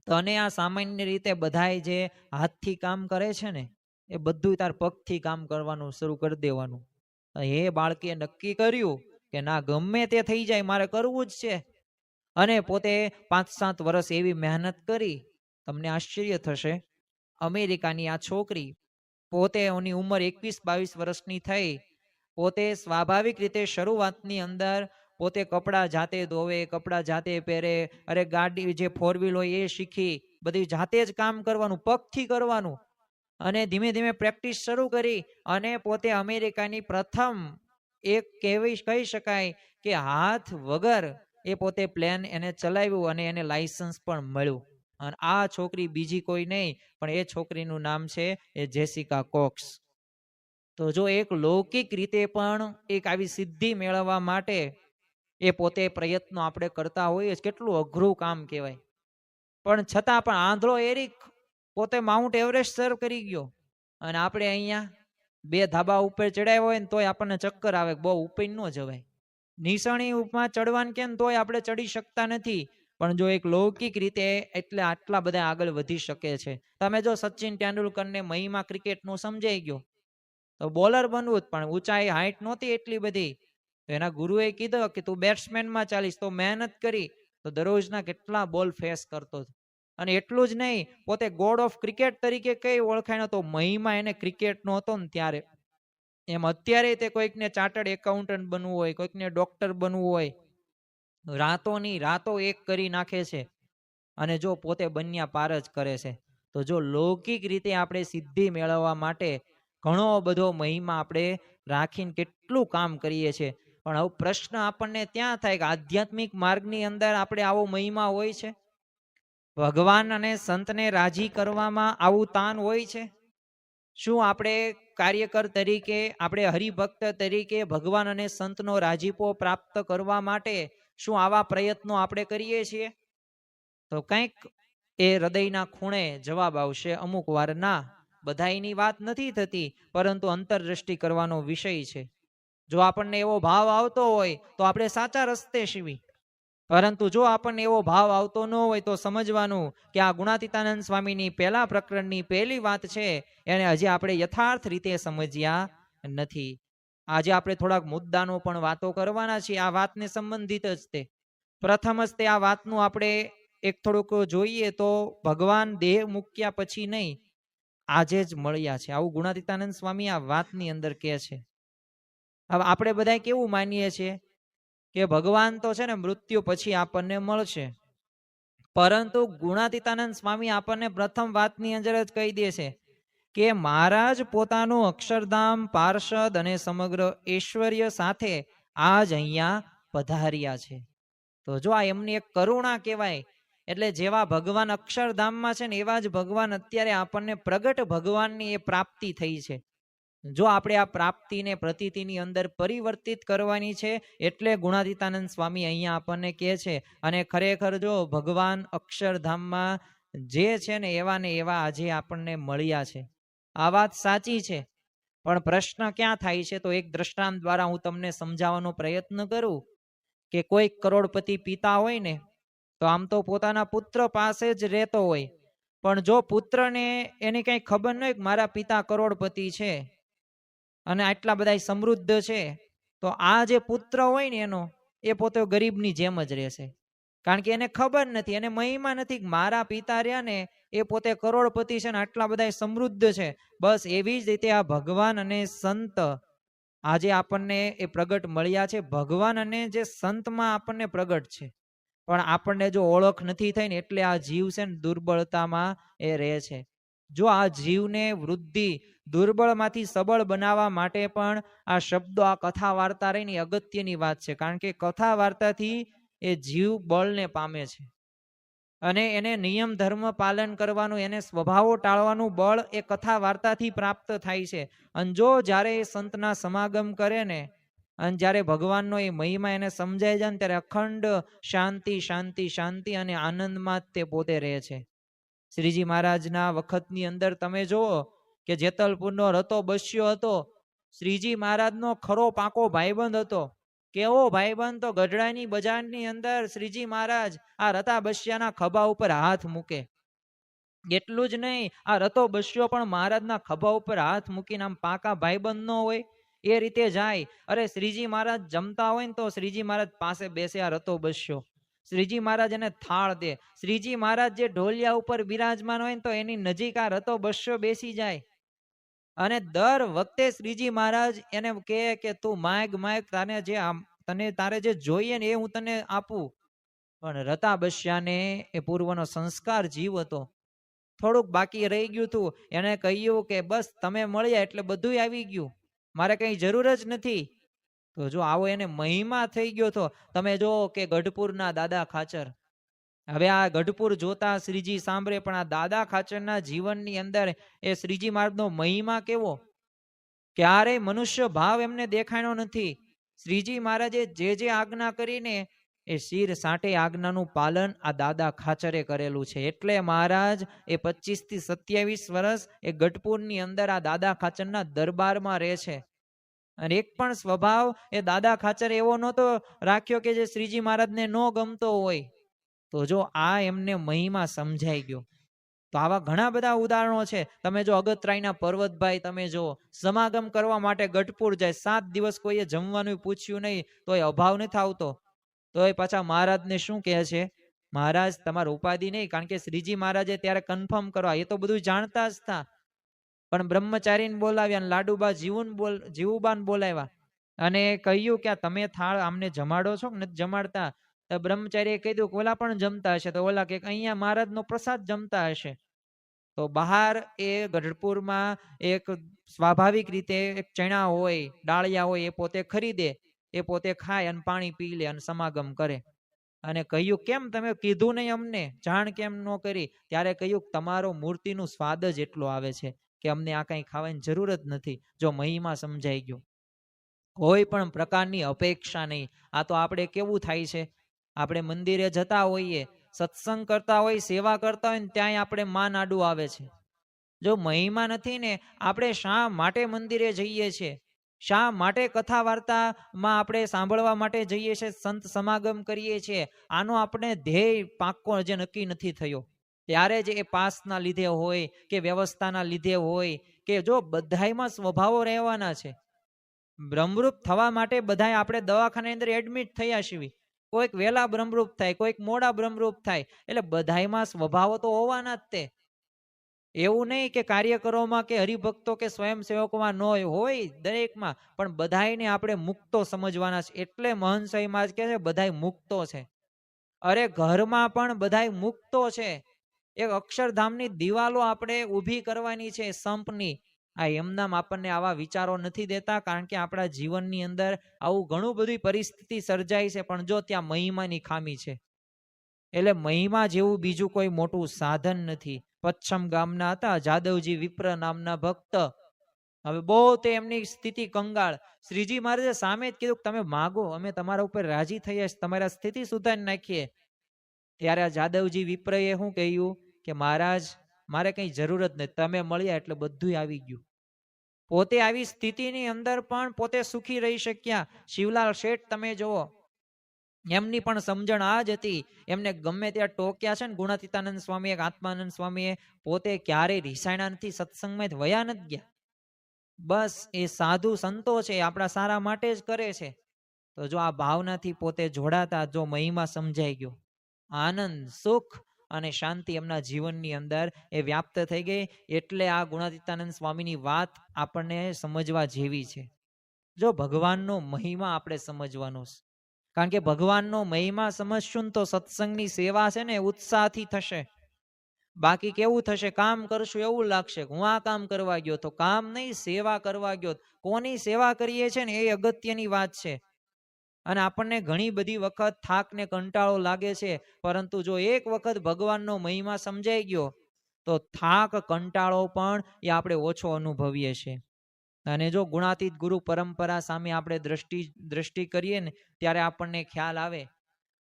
તને આ સામાન્ય રીતે બધાય જે હાથથી કામ કરે છે ને એ બધું તાર પગથી કામ કરવાનું શરૂ કરી દેવાનું. એ બાળકીએ નક્કી કર્યું કે ના, ગમે તે થઈ જાય મારે કરવું જ છે. અને પોતે 5-7 વર્ષ એવી મહેનત કરી. તમને આશ્ચર્ય થશે, અમેરિકાની આ છોકરી પોતે એની ઉંમર 21-22 વર્ષની થઈ, પોતે સ્વાભાવિક રીતે શરૂઆતની અંદર પોતે કપડાં જાતે ધોવે, કપડાં જાતે પહેરે, અરે ગાડી જે 4 વ્હીલ હોય એ શીખી, બધી જાતે જ કામ કરવાનું, પગથી કરવાનું. અને ધીમે ધીમે પ્રેક્ટિસ શરૂ કરી અને પોતે અમેરિકાની પ્રથમ એક કહી શકાય કે હાથ વગર એ પોતે પ્લેન એને ચલાવ્યું અને એને લાયસન્સ પણ મળ્યું. અને આ છોકરી બીજી કોઈ નહીં પણ એ છોકરીનું નામ છે એ જેસિકા કોક્સ. તો જો એક લૌકિક રીતે પણ એક આવી સિદ્ધિ મેળવવા માટે એ પોતે પ્રયત્નો આપણે કરતા હોઈએ, કેટલું અઘરું કામ કહેવાય. પણ છતાં પણ આંધળો એરિક પોતે માઉન્ટ એવરેસ્ટ સર કરી ગયો, અને આપણે અહીંયા 2 ધાબા ઉપર ચડાવ્યા હોય ને તોય આપણને ચક્કર આવે, બહુ ઉપર ન જવાય. નિશાણી ઉપર ચડવાનું કે તોય આપણે ચડી શકતા નથી. પણ જો એક લૌકિક રીતે એટલે આટલા બધા આગળ વધી શકે છે. તમે જો સચિન તેંડુલકરને મહિમા ક્રિકેટનું સમજાઈ ગયો, તો બોલર બનવું જ, પણ ઊંચાઈ હાઈટ નહોતી એટલી બધી. તો એના ગુરુએ કીધું કે તું બેટ્સમેનમાં ચાલીશ, તો મહેનત કરી તો દરરોજના કેટલા બોલ ફેસ કરતો. અને એટલું જ નહીં, પોતે ગોડ ઓફ ક્રિકેટ તરીકે કઈ ઓળખાણ હતો, મહિમા એને ક્રિકેટનો હતો ને ત્યારે. એમ અત્યારે તે કોઈકને ચાર્ટર્ડ એકાઉન્ટન્ટ બનવું હોય, કોઈકને ડોક્ટર બનવું હોય, રાતોની રાતો એક કરી નાખે છે. અને જો પોતે બન્યા પાર જ કરે છે. તો જો લૌકિક રીતે આપણે સિદ્ધિ મેળવવા માટે ઘણો બધો મહિમા આપણે રાખીને કેટલું કામ કરીએ છીએ, પણ હવે પ્રશ્ન આપણને ત્યાં થાય કે આધ્યાત્મિક માર્ગની અંદર આપણે આવો મહિમા હોય છે? ભગવાન અને સંતને રાજી કરવામાં આવું તાન હોય છે? શું આપણે કાર્યકર તરીકે, આપણે હરિભક્ત તરીકે ભગવાન અને સંતનો રાજીપો પ્રાપ્ત કરવા માટે શું આવા પ્રયત્નો આપણે કરીએ છીએ? તો કંઈક એ હૃદયના ખૂણે જવાબ આવશે. અમુક વાર ના, બધાયની વાત નથી થતી, પરંતુ અંતરદ્રષ્ટિ કરવાનો વિષય છે. જો આપણને એવો ભાવ આવતો હોય તો આપણે સાચા રસ્તે છીએ, પરંતુ જો આપણને એવો ભાવ આવતો ન હોય તો સમજવાનું કે આ ગુણાતીતાનંદ સ્વામીની પહેલા પ્રકરણની પહેલી વાત છે એને હજી આપણે યથાર્થ રીતે સમજ્યા નથી. આજે આપણે થોડાક મુદ્દાનો પણ વાતો કરવાના છીએ, આ વાતને સંબંધિત જ તે. પ્રથમ જ તે આ વાતનું આપણે એક થોડુંક જોઈએ તો ભગવાન દેહ મૂક્યા પછી નહીં, આજે જ મળ્યા છે, આવું ગુણાતીતાનંદ સ્વામી આ વાતની અંદર કહે છે. હવે આપણે બધા કેવું માનીએ છીએ કે ભગવાન તો છે ને મૃત્યુ પછી આપણને મળશે, પરંતુ ગુણાતીતાનંદ સ્વામી આપણને પ્રથમ વાતની અંદર જ કહી દે છે કે મહારાજ પોતાનું અક્ષરધામ, પાર્ષદ અને સમગ્ર ઐશ્વર્ય સાથે આજ અહીંયા પધાર્યા છે. તો જો આ એમની એક કરુણા કહેવાય. એટલે જેવા ભગવાન અક્ષરધામમાં છે ને એવા જ ભગવાન અત્યારે આપણને પ્રગટ ભગવાનની એ પ્રાપ્તિ થઈ છે. જો આપણે આ પ્રાપ્તિને પ્રતીતિની અંદર પરિવર્તિત કરવાની છે, એટલે ગુણાતીતાનંદ સ્વામી અહીંયા આપણને કહે છે. અને ખરેખર જો ભગવાન અક્ષરધામમાં જે છે ને એવા ને એવા આજે આપણને મળ્યા છે, આ વાત સાચી છે. પણ પ્રશ્ન ક્યાં થાય છે? તો એક દ્રષ્ટાંત દ્વારા હું તમને સમજાવવાનો પ્રયત્ન કરું કે કોઈ કરોડપતિ પિતા હોય ને, તો આમ તો પોતાના પુત્ર પાસે જ રહેતો હોય, પણ જો પુત્રને એની કઈ ખબર ન હોય કે મારા પિતા કરોડપતિ છે અને આટલા બધા સમૃદ્ધ છે, તો આ જે પુત્ર હોય ને એનો, એ પોતે ગરીબની જેમ જ રહેશે. કારણ કે એને ખબર નથી, એને મહિમા નથી કે મારા પિતા રહ્યા ને એ પોતે કરોડપતિ છે ને આટલા બધા સમૃદ્ધ છે. બસ એવી જ રીતે આ ભગવાન અને સંત આજે આપણને એ પ્રગટ મળ્યા છે. ભગવાન અને જે સંતમાં આપણને પ્રગટ છે, પણ આપણને જો ઓળખ નથી થઈ ને એટલે આ જીવ છે ને દુર્બળતામાં એ રહે છે. જો આ જીવને વૃદ્ધિ, દુર્બળમાંથી સબળ બનાવવા માટે પણ આ શબ્દો, આ કથા વાર્તા રહીને અગત્યની વાત છે. કારણ કે કથા વાર્તાથી એ જીવ બળને પામે છે અને એને નિયમ ધર્મ પાલન કરવાનું, એને સ્વભાવો ટાળવાનું બળ એ કથા વાર્તાથી પ્રાપ્ત થાય છે. અને જો જ્યારે એ સંતના સમાગમ કરે ને અને જ્યારે ભગવાનનો એ મહિમા એને સમજાય જાય ને, ત્યારે અખંડ શાંતિ શાંતિ શાંતિ અને આનંદમાં જ તે પોતે રહે છે. શ્રીજી મહારાજના વખતની અંદર તમે જુઓ કે જેતલપુરનો રતો બસ્યો હતો, શ્રીજી મહારાજનો ખરો પાકો ભાઈબંધ હતો. કેવો ભાઈબંધ? તો ગઢડાની બજારની અંદર શ્રીજી મહારાજ આ રતા બસ્યાના ખભા ઉપર હાથ મૂકે. એટલું જ નહીં, આ રતો બસ્યો પણ મહારાજના ખભા ઉપર હાથ મૂકીને આમ પાકા ભાઈબંધ ન હોય એ રીતે જાય. અરે શ્રીજી મહારાજ જમતા હોય ને તો શ્રીજી મહારાજ પાસે બેસે આ રતો બસ્યો, શ્રીજી મહારાજ એને થાળ દે. શ્રીજી મહારાજ જે ઢોલિયા ઉપર બિરાજમાન હોય ને તો એની નજીક આ રતો બસ્યો બેસી જાય અને દર વખતે શ્રીજી મહારાજ એને કહે કે તું માગ માગ, તારે જે જોઈએ ને એ હું તને આપું. પણ રતા બસ્યાને એ પૂર્વનો સંસ્કાર જીવ હતો, થોડુંક બાકી રહી ગયું હતું. એને કહ્યું કે બસ તમે મળ્યા એટલે બધું આવી ગયું, મારે કઈ જરૂર જ નથી. તો જો આવો એને મહિમા થઈ ગયો હતો. તમે જો કે ગઢપુરના દાદા ખાચર, હવે આ ગઢપુર જોતા શ્રીજી સાંભળે, પણ આ દાદા ખાચરના જીવનની અંદર એ શ્રીજી મહારાજનો મહિમા કેવો, ક્યારેય મનુષ્ય ભાવ એમને દેખાણો નથી. શ્રીજી મહારાજે જે આજ્ઞા કરીને એ શિર સાંઠે આજ્ઞાનું પાલન આ દાદા ખાચરે કરેલું છે. એટલે મહારાજ એ 25 થી 27 વર્ષ એ ગઢપુરની અંદર આ દાદા ખાચરના દરબારમાં રહે છે. અને એક પણ સ્વભાવ એ દાદા ખાચર એવો નહોતો રાખ્યો કે જે શ્રીજી મહારાજને ન ગમતો હોય. તો જો આ એમને મહિમા સમજાઈ ગયો. તો આવા ઘણા બધા ઉદાહરણો છે. તમે જો અગતરાયના પર્વતભાઈ તમે જો સમાગમ કરવા માટે ગઢપુર જાય, 7 દિવસ કોઈએ જમવાનું પૂછ્યું નહીં તો એ અભાવ નથી આવતો. તો એ પાછા મહારાજને શું કહે છે, મહારાજ તમારે ઉપાધિ નહીં, કારણ કે શ્રીજી મહારાજે ત્યારે કન્ફર્મ કરવા, એ તો બધું જાણતા જ હતા. પણ બ્રહ્મચારીને બોલાવ્યા, લાડુબા જીવુબાન બોલાવ્યા અને કહ્યું કે તમે થાળ આમને જમાડો છો કે નથી જમાડતા? તો બ્રહ્મચારીએ કીધું કે ઓલા પણ જમતા હશે, તો ઓલા કે અહીંયા મહારાજનો પ્રસાદ જમતા હશે. તો બહાર એ ગઢપુરમાં એક સ્વાભાવિક રીતે એક ચણા હોય, ડાળિયા હોય, એ પોતે ખરીદે, એ પોતે ખાય અને પાણી પી લે અને સમાગમ કરે. અને કહ્યું કેમ તમે કીધું નહીં અમને, જાણ કેમ ન કરી? ત્યારે કહ્યું તમારો મૂર્તિનું સ્વાદ જ એટલો આવે છે કે અમને આ કંઈ ખાવાની જરૂર જ નથી. જો મહિમા સમજાઈ ગયો, કોઈ પણ પ્રકારની અપેક્ષા નહીં. આ તો આપણે કેવું થાય છે, આપણે મંદિરે જતા હોઈએ, સત્સંગ કરતા હોય, સેવા કરતા હોય ને ત્યાંય આપણે માન આડું આવે છે. જો મહિમા નથી ને, આપણે શા માટે મંદિરે જઈએ છીએ, શા માટે કથા વાર્તામાં આપણે સાંભળવા માટે જઈએ છીએ, સંત સમાગમ કરીએ છીએ, આનો આપણે ધ્યેય પાક્કો જે નક્કી નથી થયો. ત્યારે જ એ પાસના લીધે હોય કે વ્યવસ્થાના લીધે હોય કે જો બધાયમાં સ્વભાવો રહેવાના છે. બ્રહ્મરૂપ થવા માટે બધાય આપણે દવાખાના અંદર એડમિટ થયા છીએ. કોઈક વહેલા બ્રહ્મરૂપ થાય, કોઈક મોડા બ્રહ્મરૂપ થાય, એટલે બધાયમાં સ્વભાવો તો હોવાના જ તે. એવું નહીં કે કાર્યકરોમાં કે હરિભક્તો કે સ્વયંસેવકોમાં ન હોય, દરેકમાં, પણ બધાયને આપણે મુક્તો સમજવાના છે. એટલે મહંત સ્વામી મહારાજ કહે છે બધાય મુક્તો છે. અરે ઘરમાં પણ બધાય મુક્તો છે. એક અક્ષરધામની દિવાલો આપણે ઊભી કરવાની છે સંપની. આ એમનામ આપણને આવા વિચારો નથી દેતા, કારણ કે આપણા જીવનની અંદર આવું ઘણું બધી પરિસ્થિતિ સર્જાય છે, પણ જો ત્યાં મહિમાની ખામી છે. એટલે મહિમા જેવું બીજું કોઈ મોટું સાધન નથી. પચ્છમ ગામના હતા જાદવજી વિપ્ર નામના ભક્ત. હવે બહુ તે એમની સ્થિતિ કંગાળ. શ્રીજી મહારાજે સામે જ કીધું તમે માગો, અમે તમારા ઉપર રાજી થઈએ, તમારા સ્થિતિ સુધારી નાખીએ. ત્યારે આ જાદવજી વિપ્રએ શું કહ્યું કે મહારાજ મારે કઈ જરૂર જ નથી, તમે મળ્યા એટલે બધું આવી ગયું. પોતે આવી સ્થિતિની અંદર પણ પોતે સુખી રહી શક્યા. શિવલાલ શેઠ તમે જુઓ, એમની પણ સમજણ આ જ હતી. એમને ગમે ત્યાં ટોક્યા છે ને ગુણાતીતાનંદ સ્વામી, આત્માનંદ સ્વામીએ, પોતે ક્યારેય રીસાયણા નથી, સત્સંગમાં વયા નથી ગયા. બસ એ સાધુ સંતો છે, આપણા સારા માટે જ કરે છે. તો જો આ ભાવનાથી પોતે જોડાતા, જો મહિમા સમજાઈ ગયો, આનંદ, સુખ અને શાંતિ એમના જીવનની અંદર એ વ્યાપ્ત થઈ ગઈ. એટલે આ ગુણાતીતાનંદ સ્વામીની વાત આપણને સમજવા જેવી છે. જો ભગવાનનો મહિમા આપણે સમજવાનો છે, કારણ કે ભગવાનનો મહિમા સમજશું તો સત્સંગની સેવા છે ને ઉત્સાહથી થશે. બાકી કેવું થશે, કામ કરશું એવું લાગશે, હું આ કામ કરવા ગયો તો, કામ નહીં સેવા કરવા ગયો. કોની સેવા કરીએ છે ને એ અગત્યની વાત છે. અને આપણને ઘણી બધી વખત થાક ને કંટાળો લાગે છે, પરંતુ જો એક વખત ભગવાનનો મહિમા સમજાઈ ગયો તો થાક કંટાળો પણ એ આપણે ઓછો અનુભવીએ છીએ. અને જો ગુણાતીત ગુરુ પરંપરા સામે આપણે દ્રષ્ટિ કરીએ ને ત્યારે આપણને ખ્યાલ આવે.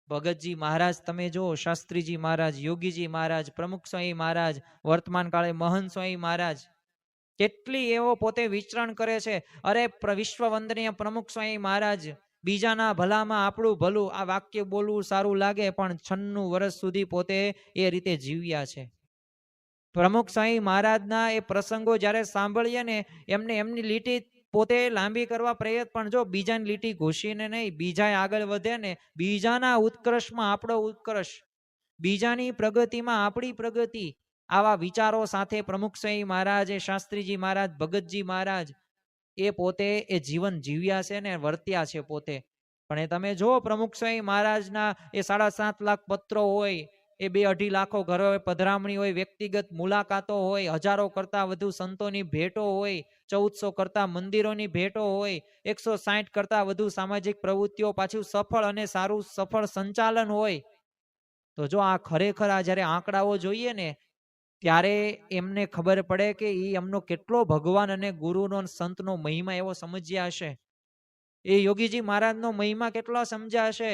ભગતજી મહારાજ તમે જો, શાસ્ત્રીજી મહારાજ, યોગીજી મહારાજ, પ્રમુખ સ્વામી મહારાજ, વર્તમાન કાળે મહંત સ્વામી મહારાજ, કેટલી એવો પોતે વિચરણ કરે છે. અરે વિશ્વ વંદનીય પ્રમુખ સ્વામી મહારાજ, બીજાના ભલામાં આપણું ભલું, આ વાક્ય બોલવું સારું લાગે, પણ 96 વર્ષ સુધી પોતે એ રીતે જીવ્યા છે. પ્રમુખ સ્વામી મહારાજના એ પ્રસંગો જ્યારે સાંભળીએ ને, એમની લીટી પોતે લાંબી કરવા પ્રયત્ન, પણ જો બીજાની લીટી ઘૂસીને નહીં, બીજા આગળ વધે ને, બીજાના ઉત્કર્ષમાં આપણો ઉત્કર્ષ, બીજાની પ્રગતિમાં આપણી પ્રગતિ, આવા વિચારો સાથે પ્રમુખ સ્વામી મહારાજ, શાસ્ત્રીજી મહારાજ, ભગતજી મહારાજ એ પોતે એ જીવન જીવ્યા છે ને વર્ત્યા છે પોતે. પણ એ તમે જો પ્રમુખ સ્વામી મહારાજના એ 7.5 લાખ પત્રો હોય, એ 2-2.5 લાખો ઘરો પધરામણી હોય, વ્યક્તિગત મુલાકાતો હોય, હજારો કરતા વધુ સંતોની ભેટો હોય, 1400 કરતા મંદિરોની ભેટો હોય, 160 કરતા વધુ સામાજિક પ્રવૃત્તિઓ, પાછું સફળ અને સારું સફળ સંચાલન હોય. તો જો આ ખરેખર આ જ્યારે આંકડાઓ જોઈએ ને ત્યારે એમને ખબર પડે કે એ એમનો કેટલો ભગવાન અને ગુરુનો સંતનો મહિમા એવો સમજ્યા હશે. એ યોગીજી મહારાજનો મહિમા કેટલો સમજ્યા હશે,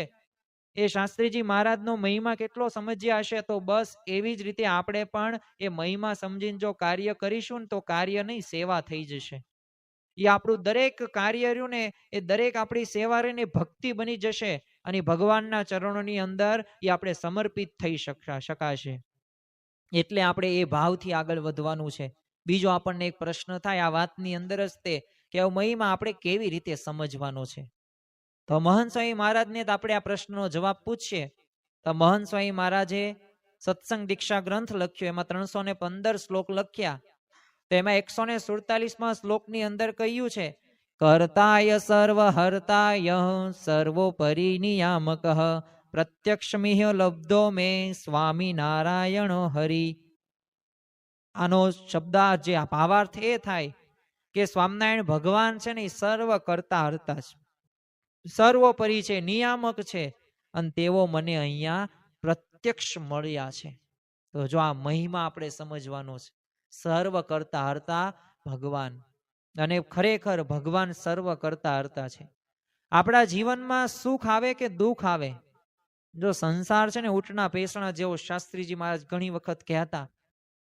એ શાસ્ત્રીજી મહારાજનો મહિમા કેટલો સમજ્યા હશે. તો બસ એવી જ રીતે આપણે પણ એ મહિમા સમજીને જો કાર્ય કરીશું ને તો કાર્ય નહીં, સેવા થઈ જશે. એ આપણું દરેક કાર્ય રહ્યું ને એ દરેક આપણી સેવા રહીને ભક્તિ બની જશે, અને ભગવાનના ચરણોની અંદર એ આપણે સમર્પિત થઈ શકાશે. એટલે આપણે એ ભાવથી આગળ વધવાનું છે. બીજો આપણને એક પ્રશ્ન થાય આ વાતની અંદર જ તે કે મહિમા આપણે કેવી રીતે સમજવાનો છે. તો મહંત સ્વામી મહારાજને આપણે આ પ્રશ્નનો જવાબ પૂછીએ તો મહંત સ્વામી મહારાજે સત્સંગ દીક્ષા ગ્રંથ લખ્યો, એમાં 315 શ્લોક લખ્યા. તો એમાં 147માં શ્લોકની અંદર કહ્યું છે, કર્તાય સર્વ હર્તાય સર્વોપરી નિયામક પ્રત્યક્ષમિહ લબ્ધો મેં સ્વામી નારાયણ હરિ. આનો શબ્દ જે ભાવાર્થ એ થાય કે સ્વામિનારાયણ ભગવાન છે ને એ સર્વ કરતા હરતા છે, સર્વોપરી છે, નિયામક છે, અને તેઓ મને અહીંયા પ્રત્યક્ષ મળ્યા છે. તો જો આ મહિમા આપણે સમજવાનો છે, સર્વ કરતા હરતા ભગવાન, અને ખરેખર ભગવાન સર્વ કરતા હરતા છે. આપણા જીવનમાં સુખ આવે કે દુઃખ આવે, જો સંસાર છે ને ઊંટના પેસણા જેવો, શાસ્ત્રીજી મહારાજ ઘણી વખત કહેતા,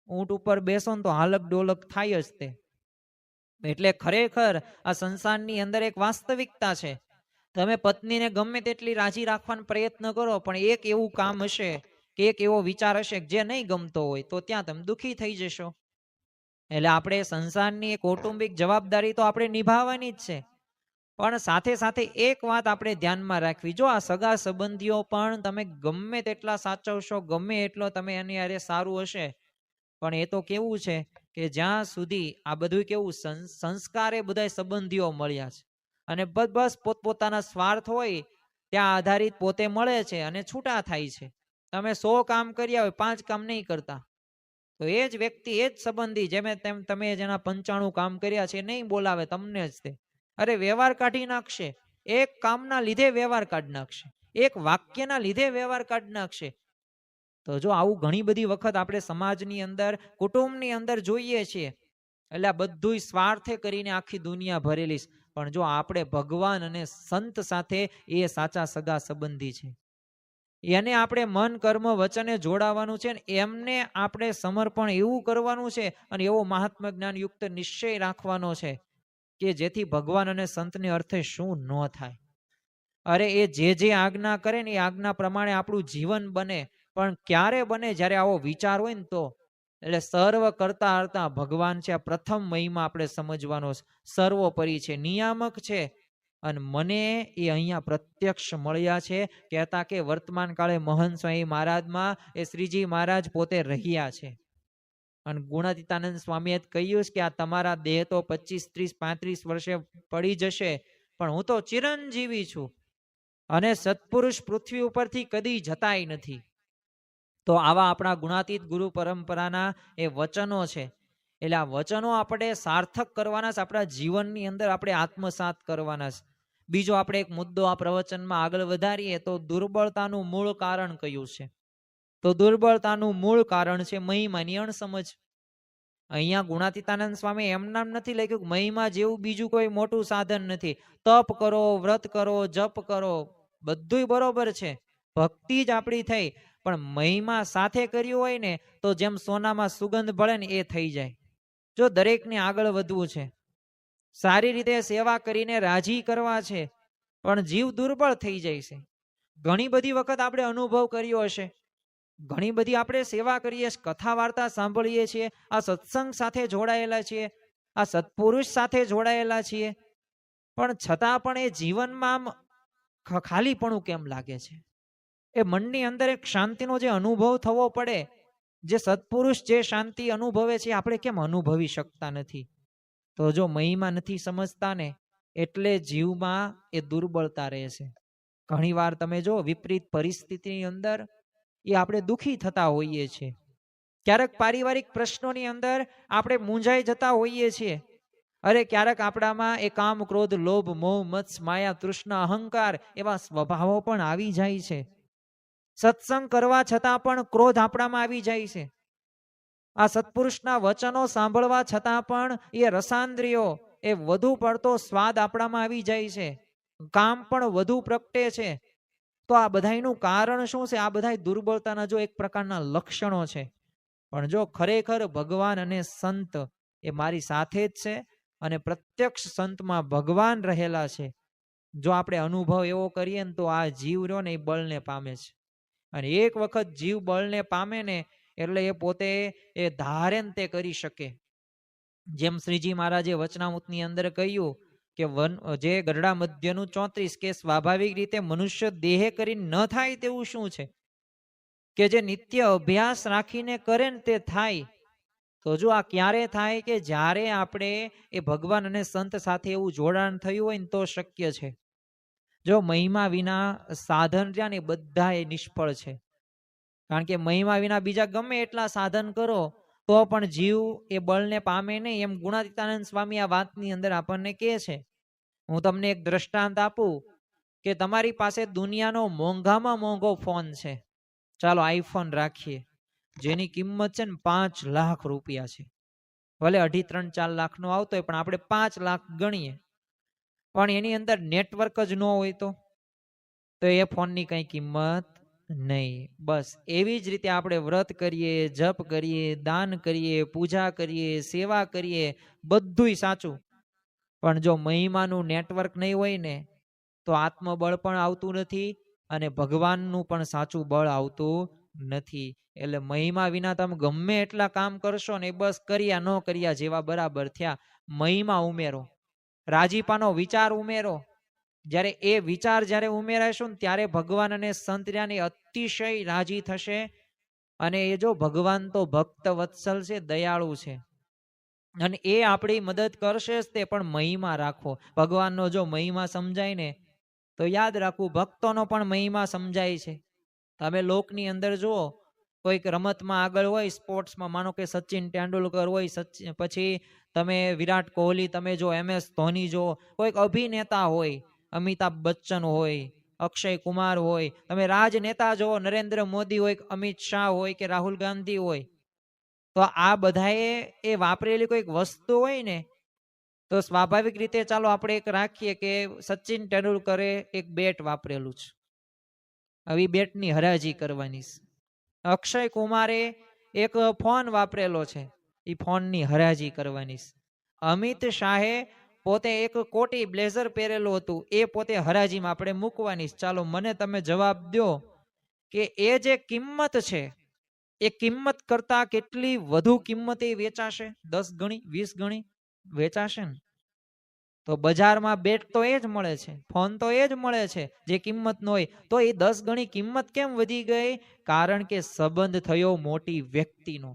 ઊંટ ઉપર બેસો ને તો હાલક ડોલક થાય જ તે. એટલે ખરેખર આ સંસારની અંદર એક વાસ્તવિકતા છે. તમે પત્નીને ગમે તેટલી રાજી રાખવાનો પ્રયત્ન કરો, પણ એક એવું કામ હશે કે એક એવો વિચાર હશે જે નહીં ગમતો હોય, તો ત્યાં તમે દુઃખી થઈ જશો. એટલે આપણે સંસારની એક કૌટુંબિક જવાબદારી તો આપણે નિભાવવાની જ છે, પણ સાથે સાથે એક વાત આપણે ધ્યાનમાં રાખવી, જો આ સગા સંબંધીઓ પણ તમે ગમે તેટલા સાચવશો, ગમે એટલો તમે એની હારે સારું હશે, પણ એ તો કેવું છે કે જ્યાં સુધી આ બધું કેવું સંસ્કાર એ બધા સંબંધીઓ મળ્યા છે, અને બસ પોતપોતાના સ્વાર્થ હોય ત્યાં આધારિત પોતે મળે છે અને છૂટા થાય છે. તમે 100 કામ કર્યા હોય, 5 કામ નહીં કરતા, તો એ જ વ્યક્તિ, એ જ સંબંધી જેમે તમે જેના 95 કામ કર્યા છે નહીં બોલાવે તમને જ તે, અરે વ્યવહાર કાઢી નાખશે, એક કામના લીધે વ્યવહાર કાઢી નાખશે, એક વાક્યના લીધે વ્યવહાર કાઢી નાખશે. તો જો આવું ઘણી બધી વખત આપણે સમાજની અંદર, કુટુંબની અંદર જોઈએ છીએ. એટલે આ બધું સ્વાર્થે કરીને આખી દુનિયા ભરેલી છે, પણ જો આપણે ભગવાન અને સંત સાથે એ સાચા સગા સંબંધી છે, એને આપણે મન કર્મ વચને જોડાવાનું છે, એમને આપણે સમર્પણ એવું કરવાનું છે, અને એવો મહાત્મા જ્ઞાન યુક્ત નિશ્ચય રાખવાનો છે કે જેથી ભગવાન અને સંતને અર્થે શું ન થાય. અરે એ જે આજ્ઞા કરે ને એ આજ્ઞા પ્રમાણે આપણું જીવન બને, પણ ક્યારે બને? જ્યારે આવો વિચાર હોય ને તો. એટલે સર્વ કરતા હરતા ભગવાન છે, આ પ્રથમ મહિમા આપણે સમજવાનો છે. સર્વોપરી છે, નિયામક છે, અને મને એ અહીંયા પ્રત્યક્ષ મળ્યા છે. કહેતા કે વર્તમાન કાળે મહંત સ્વામી મહારાજમાં એ શ્રીજી મહારાજ પોતે રહ્યા છે. અને ગુણાતીતાનંદ સ્વામીએ કહ્યું કે આ તમારા દેહ તો 25, 30, 35 વર્ષે પડી જશે, પણ હું તો ચિરંજીવી છું, અને સત્પુરુષ પૃથ્વી ઉપરથી કદી જતાય નથી. તો આવા આપણા ગુણાતીત ગુરુ પરંપરાના એ વચનો છે. એટલે આ વચનો આપણે સાર્થક કરવાના છે, આપણા જીવનની અંદર આપણે આત્મસાત કરવાના છે. બીજો આપણે એક મુદ્દો આ પ્રવચનમાં આગળ વધારીએ તો દુર્બળતાનું મૂળ કારણ કયું છે? તો દુર્બળતાનું મૂળ કારણ છે મહિમાની અણસમજ. અહીંયા ગુણાતીતાનંદ સ્વામી એમ નામ નથી લખ્યું મહિમા જેવું બીજું કોઈ મોટું સાધન નથી. તપ કરો, વ્રત કરો, જપ કરો, બધુંય બરોબર છે, ભક્તિ જ આપણી થઈ, પણ મહિમા સાથે કર્યું હોય ને તો જેમ સોનામાં સુગંધ ભળે ને એ થઈ જાય. જો દરેકને આગળ વધવું છે, સારી રીતે સેવા કરીને રાજી કરવા છે, પણ જીવ દુર્બળ થઈ જાય છે. ઘણી બધી વખત આપણે અનુભવ કર્યો હશે, ઘણી બધી આપણે સેવા કરીએ, કથા વાર્તા સાંભળીએ છીએ, આ સત્સંગ સાથે જોડાયેલા છીએ, આ સત્પુરુષ સાથે જોડાયેલા છીએ, પણ છતાં પણ એ જીવનમાં આમ ખાલીપણું કેમ લાગે છે? એ મનની અંદર એક શાંતિનો જે અનુભવ થવો પડે, જે સત્પુરુષ જે શાંતિ અનુભવે છે આપણે કેમ અનુભવી શકતા નથી? તો જો મહિમા નથી સમજતા ને એટલે જીવમાં એ દુર્બળતા રહે છે. ઘણી વાર તમે જો વિપરીત પરિસ્થિતિની અંદર એ આપણે દુઃખી થતા હોઈએ છીએ. ક્યારેક પારિવારિક પ્રશ્નોની અંદર આપણે મૂંઝાઈ જતા હોઈએ છીએ. અરે ક્યારેક આપણામાં એ કામ, ક્રોધ, લોભ, મોહ, મત્સ, માયા, તૃષ્ણા, અહંકાર એવા સ્વભાવો પણ આવી જાય છે. સત્સંગ કરવા છતાં પણ ક્રોધ આપણામાં આવી જાય છે. આ સત્પુરુષના વચનો સાંભળવા છતાં પણ એ રસાંદ્રિયો, એ વધુ પડતો સ્વાદ આપણામાં આવી જાય છે, કામ પણ વધુ પ્રગટે છે. તો આ બધાયનું કારણ શું છે? આ બધા દુર્બળતાના જો એક પ્રકારના લક્ષણો છે. પણ જો ખરેખર ભગવાન અને સંત એ મારી સાથે જ છે, અને પ્રત્યક્ષ સંતમાં ભગવાન રહેલા છે, જો આપણે અનુભવ એવો કરીએ ને તો આ જીવ રહ્યો ને એ બળને પામે છે. અને એક વખત જીવ બળને પામે ને એટલે એ પોતે એ ધારે ને તે કરી શકે. જેમ શ્રીજી મહારાજે વચનામૃતની અંદર કહ્યું કે જે ગરડા મધ્યનું 34 કે સ્વાભાવિક રીતે મનુષ્ય દેહે કરી ન થાય તેવું શું છે કે જે નિત્ય અભ્યાસ રાખીને કરે ને તે થાય. તો જો આ ક્યારે થાય કે જ્યારે આપણે એ ભગવાન અને સંત સાથે એવું જોડાણ થયું હોય ને તો શક્ય છે. જો મહિમા વિના સાધન રહ્યા ને બધા એ નિષ્ફળ છે. કારણ કે મહિમા વિના બીજા ગમે એટલા સાધન કરો તો પણ જીવ એ બળને પામે નહીં, એમ ગુણાતીતાનંદ સ્વામી આ વાતની અંદર આપણને કહે છે. હું તમને એક દ્રષ્ટાંત આપું કે તમારી પાસે દુનિયાનો મોંઘામાં મોંઘો ફોન છે, ચાલો આઈફોન રાખીએ, જેની કિંમત છે ને 5 લાખ રૂપિયા છે. ભલે 2.5-3-4 લાખનો આવતો હોય પણ આપણે 5 લાખ ગણીએ, પણ એની અંદર નેટવર્ક જ ન હોય તો એ ફોનની કઈ કિંમત નહીં. બસ એવી જ રીતે આપણે વ્રત કરીએ, જપ કરીએ, દાન કરીએ, પૂજા કરીએ, સેવા કરીએ, બધુંય સાચું, પણ જો મહિમાનું નેટવર્ક નહીં હોય ને તો આત્મબળ પણ આવતું નથી અને ભગવાનનું પણ સાચું બળ આવતું નથી. એટલે મહિમા વિના તમે ગમે એટલા કામ કરશો ને બસ કર્યા ન કર્યા જેવા બરાબર થયા. મહિમા ઉમેરો, રાજીપાનો વિચાર ઉમેરો. જ્યારે એ વિચાર જ્યારે ઉમેરાશું ને ત્યારે ભગવાન અને સંત ને અતિશય રાજી થશે. અને એ જો ભગવાન તો ભક્ત વત્સલ છે, દયાળુ છે, અને એ આપણી મદદ કરશે જ તે, પણ મહિમા રાખો. ભગવાનનો જો મહિમા સમજાય ને તો યાદ રાખવું, ભક્તોનો પણ મહિમા સમજાય છે. તમે લોકની અંદર જુઓ, કોઈક રમતમાં આગળ હોય, સ્પોર્ટ્સમાં, માનો કે સચિન તેંડુલકર હોય, પછી તમે વિરાટ કોહલી તમે જો, MS ધોની જો, કોઈક અભિનેતા હોય, અમિતાભ બચ્ચન હોય, અક્ષય કુમાર હોય, તમે રાજનેતા જો, નરેન્દ્ર મોદી હોય, અમિત શાહ હોય કે રાહુલ ગાંધી હોય, તો આ બધાએ એ વાપરેલી કોઈક વસ્તુ હોય ને તો સ્વાભાવિક રીતે ચાલો આપણે એક રાખીએ કે સચિન તેંડુલકરે એક બેટ વાપરેલું છે, આવી બેટની હરાજી કરવાની. અક્ષય કુમારે એક ફોન વાપરેલો છે, એ ફોનની હરાજી કરવાની. અમિત શાહે પોતે એક કોટી બ્લેઝર પહેરેલું હતું, એ પોતે હરાજીમાં આપણે મૂકવાની. ચાલો મને તમે જવાબ દો કે એ જે કિંમત છે એ કિંમત કરતા કેટલી વધુ કિંમતે વેચાશે? 10 ગણી, 20 ગણી વેચાશે ને? તો બજારમાં બેટ તો એ જ મળે છે, ફોન તો એ જ મળે છે જે કિંમત નો હોય, તો એ 10 ગણી કિંમત કેમ વધી ગઈ? કારણ કે સંબંધ થયો મોટી વ્યક્તિનો.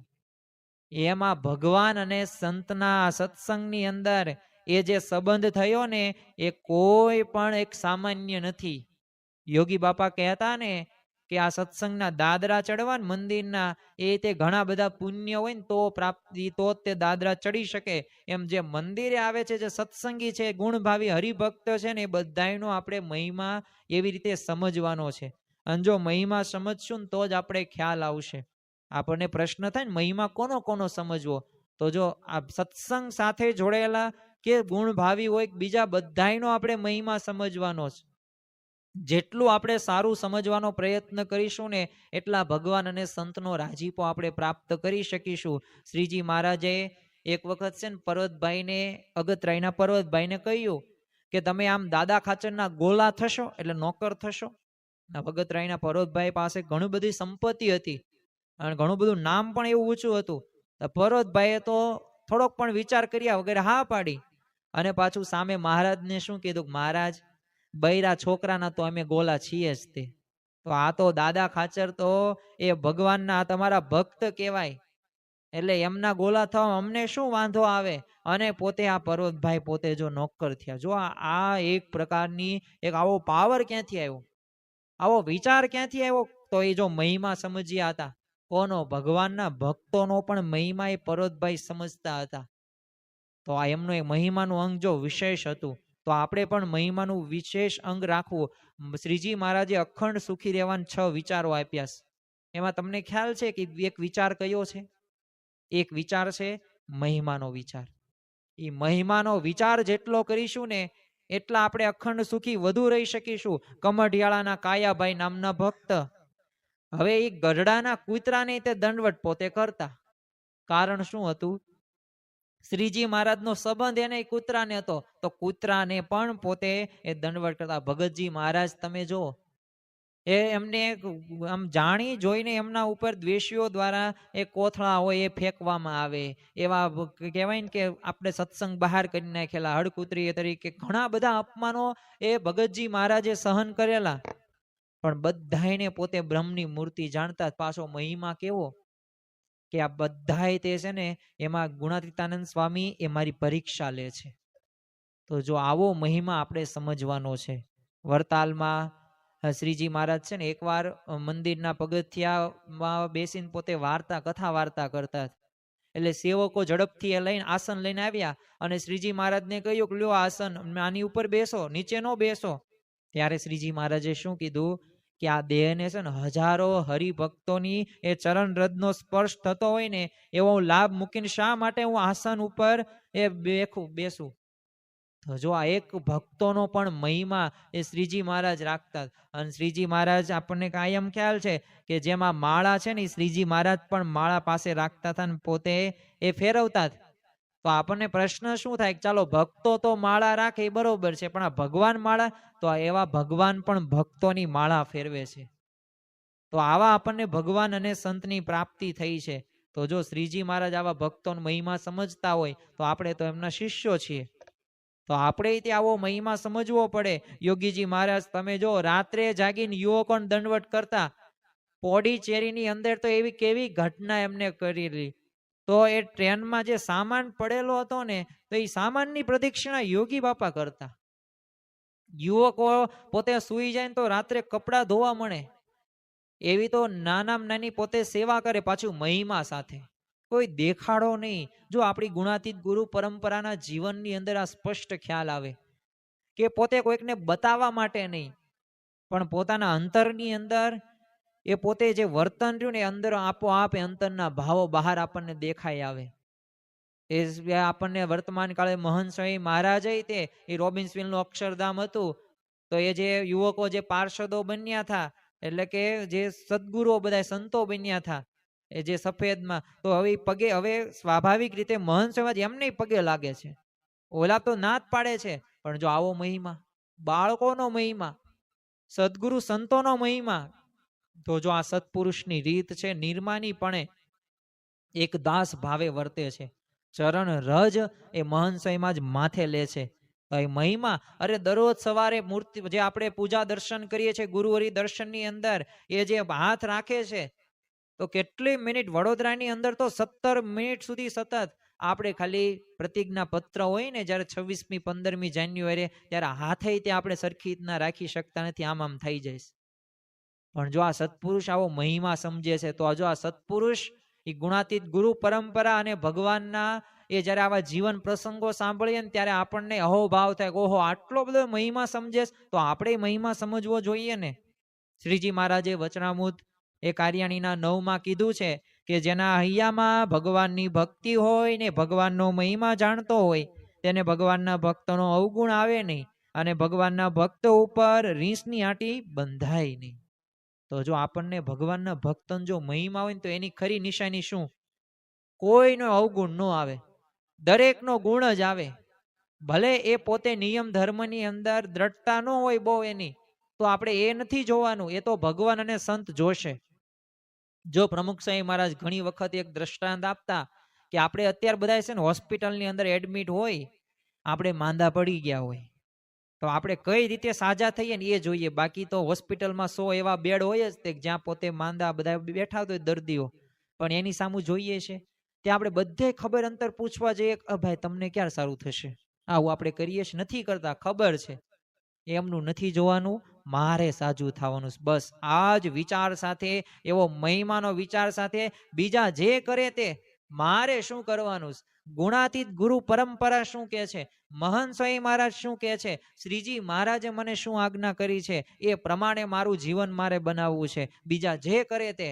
એમાં ભગવાન અને સંતના સત્સંગની અંદર એ જે સંબંધ થયો ને એ કોઈ પણ એક સામાન્ય નથી. યોગી બાપા કહેતા ને કે આ સત્સંગના દાદરા ચડવા મંદિરના, એ તે ઘણા બધા પુણ્ય હોય ને તો પ્રાપ્તિ, તો તે દાદરા ચડી શકે. એમ જે મંદિરે આવે છે, જે સત્સંગી છે, ગુણભાવી હરિભક્ત છે ને, એ બધાનો આપણે મહિમા એવી રીતે સમજવાનો છે. અને જો મહિમા સમજશું ને તો જ આપણે ખ્યાલ આવશે. આપણને પ્રશ્ન થાય ને મહિમા કોનો કોનો સમજવો, તો જો આ સત્સંગ સાથે જોડાયેલા કે ગુણભાવી હોય બીજા બધાનો આપણે મહિમા સમજવાનો છે. જેટલું આપણે સારું સમજવાનો પ્રયત્ન કરીશું ને એટલા ભગવાન અને સંતનો રાજીપો આપણે પ્રાપ્ત કરી શકીશું. શ્રીજી મહારાજે એક વખત છે ને પર્વતભાઈને, અગતરાયના પર્વતભાઈને કહ્યું કે તમે આમ દાદા ખાચરના ગોલા થશો, એટલે નોકર થશો. અગતરાયના પર્વતભાઈ પાસે ઘણી બધી સંપત્તિ હતી અને ઘણું બધું નામ પણ એવું ઊંચું હતું. પર્વતભાઈએ તો થોડોક પણ વિચાર કર્યા વગર હા પાડી, અને પાછું સામે મહારાજને શું કીધું, મહારાજ બૈરા છોકરાના તો અમે ગોલા છીએ જ તે. તો આ તો દાદા ખાચર તો એ ભગવાનના તમારા ભક્ત કહેવાય, એટલે એમના ગોલા થવા અમને શું વાંધો આવે. અને પોતે આ પર્વતભાઈ પોતે જો નોકર થયા. જો આ એક પ્રકારની એક આવો પાવર ક્યાંથી આવ્યો, આવો વિચાર ક્યાંથી આવ્યો? તો એ જો મહિમા સમજ્યા હતા. કોનો? ભગવાનના ભક્તોનો પણ મહિમા એ પર્વતભાઈ સમજતા હતા. તો આ એમનો એક મહિમાનું અંગ જો વિશેષ હતું, તો આપણે પણ મહિમાનું વિશેષ અંગ રાખવું. શ્રીજી મહારાજે અખંડ સુખી રહેવાના 6 વિચારો આપ્યા છે. એમાં તમને ખ્યાલ છે કે એક વિચાર કયો છે? એક વિચાર છે મહિમાનો વિચાર. એ મહિમાનો વિચાર જેટલો કરીશું ને એટલા આપણે અખંડ સુખી વધુ રહી શકીશું. કમઢિયાળાના કાયાભાઈ નામના ભક્ત, હવે એ ગઢડાના કૂતરાને તે દંડવટ પોતે કરતા. કારણ શું હતું? શ્રીજી મહારાજનો સંબંધ એને કૂતરાને હતો, તો કૂતરાને પણ પોતે એ દંડવટ કરતા. ભગતજી મહારાજ તમે જો, એ એમને આમ જાણી જોઈને એમના ઉપર દ્વેષીઓ દ્વારા એ કોથળા હોય એ ફેંકવામાં આવે. એવા કહેવાય ને કે આપણે સત્સંગ બહાર કરી નાખેલા, હડકૂતરી તરીકે ઘણા બધા અપમાનો એ ભગતજી મહારાજે સહન કરેલા. પણ બધાને પોતે બ્રહ્મની મૂર્તિ જાણતા. પાછો મહિમા કેવો કે આ બધાય તે છે ને એમાં ગુણાતીતાનંદ સ્વામી એ મારી પરીક્ષા લે છે. તો જો આવો મહિમા આપણે સમજવાનો છે. વરતાલમાં શ્રીજી મહારાજ છે ને એકવાર મંદિરના પગથિયામાં બેસીને પોતે કથા વાર્તા કરતા. એટલે સેવકો ઝડપથી એ લઈને આસન લઈને આવ્યા અને શ્રીજી મહારાજને કહ્યું કે લ્યો આસન, આની ઉપર બેસો, નીચે ન બેસો. ત્યારે શ્રીજી મહારાજે શું કીધું કે આ દેહને છે ને હજારો હરિભક્તોની એ ચરણ રજનો સ્પર્શ થતો હોય ને એવો લાભ મૂકીને શા માટે હું આસન ઉપર એ બેસું? તો જો આ એક ભક્તોનો પણ મહિમા એ શ્રીજી મહારાજ રાખતા. અને શ્રીજી મહારાજ આપણને કાયમ ખ્યાલ છે કે જેમાં માળા છે ને શ્રીજી મહારાજ પણ માળા પાસે રાખતા હતા ને પોતે એ ફેરવતા. તો આપણને પ્રશ્ન શું થાય કે ચાલો ભક્તો તો માળા રાખે એ બરોબર છે, પણ આ ભગવાન માળા, તો એવા ભગવાન પણ ભક્તોની માળા ફેરવે છે. તો આવા આપણને ભગવાન અને સંતની પ્રાપ્તિ થઈ છે. તો જો શ્રીજી મહારાજ આવા ભક્તોનો મહિમા સમજતા હોય તો આપણે તો એમના શિષ્યો છીએ. તો આપણે ત્યાં આવો મહિમા સમજવો પડે. યોગીજી મહારાજ તમે જો રાત્રે જાગીને યુવકોને દંડવટ કરતા, પોડીચેરીની અંદર તો એવી કેવી ઘટના એમને કરેલી. તો એ ટ્રેનમાં જે સામાન પડેલો હતો ને, તો એ સામાનની પ્રદક્ષિણા યોગી બાપા કરતા. યુવકો પોતે સુઈ જાય તો રાત્રે કપડા ધોવા મળે, એવી તો નાનામાં નાની પોતે સેવા કરે, પાછું મહિમા સાથે. કોઈ દેખાડો નહીં. જો આપણી ગુણાતીત ગુરુ પરંપરાના જીવનની અંદર આ સ્પષ્ટ ખ્યાલ આવે કે પોતે કોઈકને બતાવવા માટે નહીં, પણ પોતાના અંતરની અંદર એ પોતે જે વર્તન રહ્યું ને અંદર આપોઆપ અંતરના ભાવો બહાર આપણને દેખાઈ આવે. એ આપણને વર્તમાન કાળે મહંત સ્વામી મહારાજ તે એ રોબિન્સવિલનું અક્ષરધામ હતું, તો એ જે યુવકો જે પાર્ષદો બન્યા હતા, એટલે કે જે સદગુરુઓ બધા સંતો બન્યા હતા એ જે સફેદમાં, તો હવે પગે હવે સ્વાભાવિક રીતે મહંત સ્વામી એમને પગે લાગે છે. ઓલા તો ના જ પાડે છે. પણ જો આવો મહિમા, બાળકોનો મહિમા, સદગુરુ સંતોનો મહિમા, તો જો આ સત્પુરુષની રીત છે નિર્માનીપણે એક દાસ ભાવે વર્તે છે. ચરણ રજ એ મહંત સ્વામીમાં જ માથે લે છે. એ મહિમા, અરે દરરોજ સવારે મૂર્તિ જે આપણે પૂજા દર્શન કરીએ છીએ ગુરુહરિ દર્શનની અંદર, એ જે હાથ રાખે છે તો કેટલી મિનિટ, વડોદરાની અંદર તો 17 મિનિટ સુધી સતત આપણે ખાલી પ્રતિજ્ઞા પત્ર હોય ને જ્યારે 26મી 15મી જાન્યુઆરી, ત્યારે હાથે ત્યાં આપણે સરખી રીતના રાખી શકતા નથી, આમ થઈ જાય. પણ જો આ સત્પુરુષ આવો મહિમા સમજે છે, તો જો આ સત્પુરુષ એ ગુણાતીત ગુરુ પરંપરા અને ભગવાનના એ જ્યારે આવા જીવન પ્રસંગો સાંભળીએ ને ત્યારે આપણને અહોભાવ થાય કે ઓહો આટલો બધો મહિમા સમજે, તો આપણે મહિમા સમજવો જોઈએ ને. શ્રીજી મહારાજે વચનામૃત એ કાર્યાણીના 9માં કીધું છે કે જેના હૈયામાં ભગવાનની ભક્તિ હોય ને ભગવાનનો મહિમા જાણતો હોય તેને ભગવાનના ભક્તનો અવગુણ આવે નહીં અને ભગવાનના ભક્તો ઉપર રીસની આંટી બંધાય નહીં. તો જો આપણને ભગવાનના ભક્તનો જો મહિમા હોય ને તો એની ખરી નિશાની શું? કોઈનો અવગુણ ન આવે, દરેકનો ગુણ જ આવે. ભલે એ પોતે નિયમ ધર્મની અંદર દ્રઢતા ન હોય બહુ એની, તો આપણે એ નથી જોવાનું, એ તો ભગવાન અને સંત જોશે. જો પ્રમુખ સ્વામી મહારાજ ઘણી વખત એક દ્રષ્ટાંત આપતા કે આપણે અત્યારે બધા છે ને હોસ્પિટલની અંદર એડમિટ હોય, આપણે માંદા પડી ગયા હોય, તો આપણે કઈ રીતે સાજા થઈએ ને એ જોઈએ. બાકી તો હોસ્પિટલમાં 100 એવા બેડ હોય જ તે જ્યાં પોતે માંદા બધા બેઠા હોય દર્દીઓ, પણ એની સામું જોઈએ છે ત્યાં આપણે બધે ખબર અંતર પૂછવા જઈએ ભાઈ તમને ક્યારે સારું થશે, આવું આપણે કરીએ છીએ, નથી કરતા, ખબર છે. એમનું નથી જોવાનું, મારે સાજું થવાનું. બસ આ જ વિચાર સાથે, એવો મહિમાનો વિચાર સાથે બીજા જે કરે તે મારે શું કરવાનું. ગુણાતીત ગુરુ પરંપરા શું કહે છે, મહંત સ્વામી મહારાજ શું કહે છે, શ્રીજી મહારાજે મને શું આજ્ઞા કરી છે, એ પ્રમાણે મારું જીવન મારે બનાવવું છે. બીજા જે કરે તે.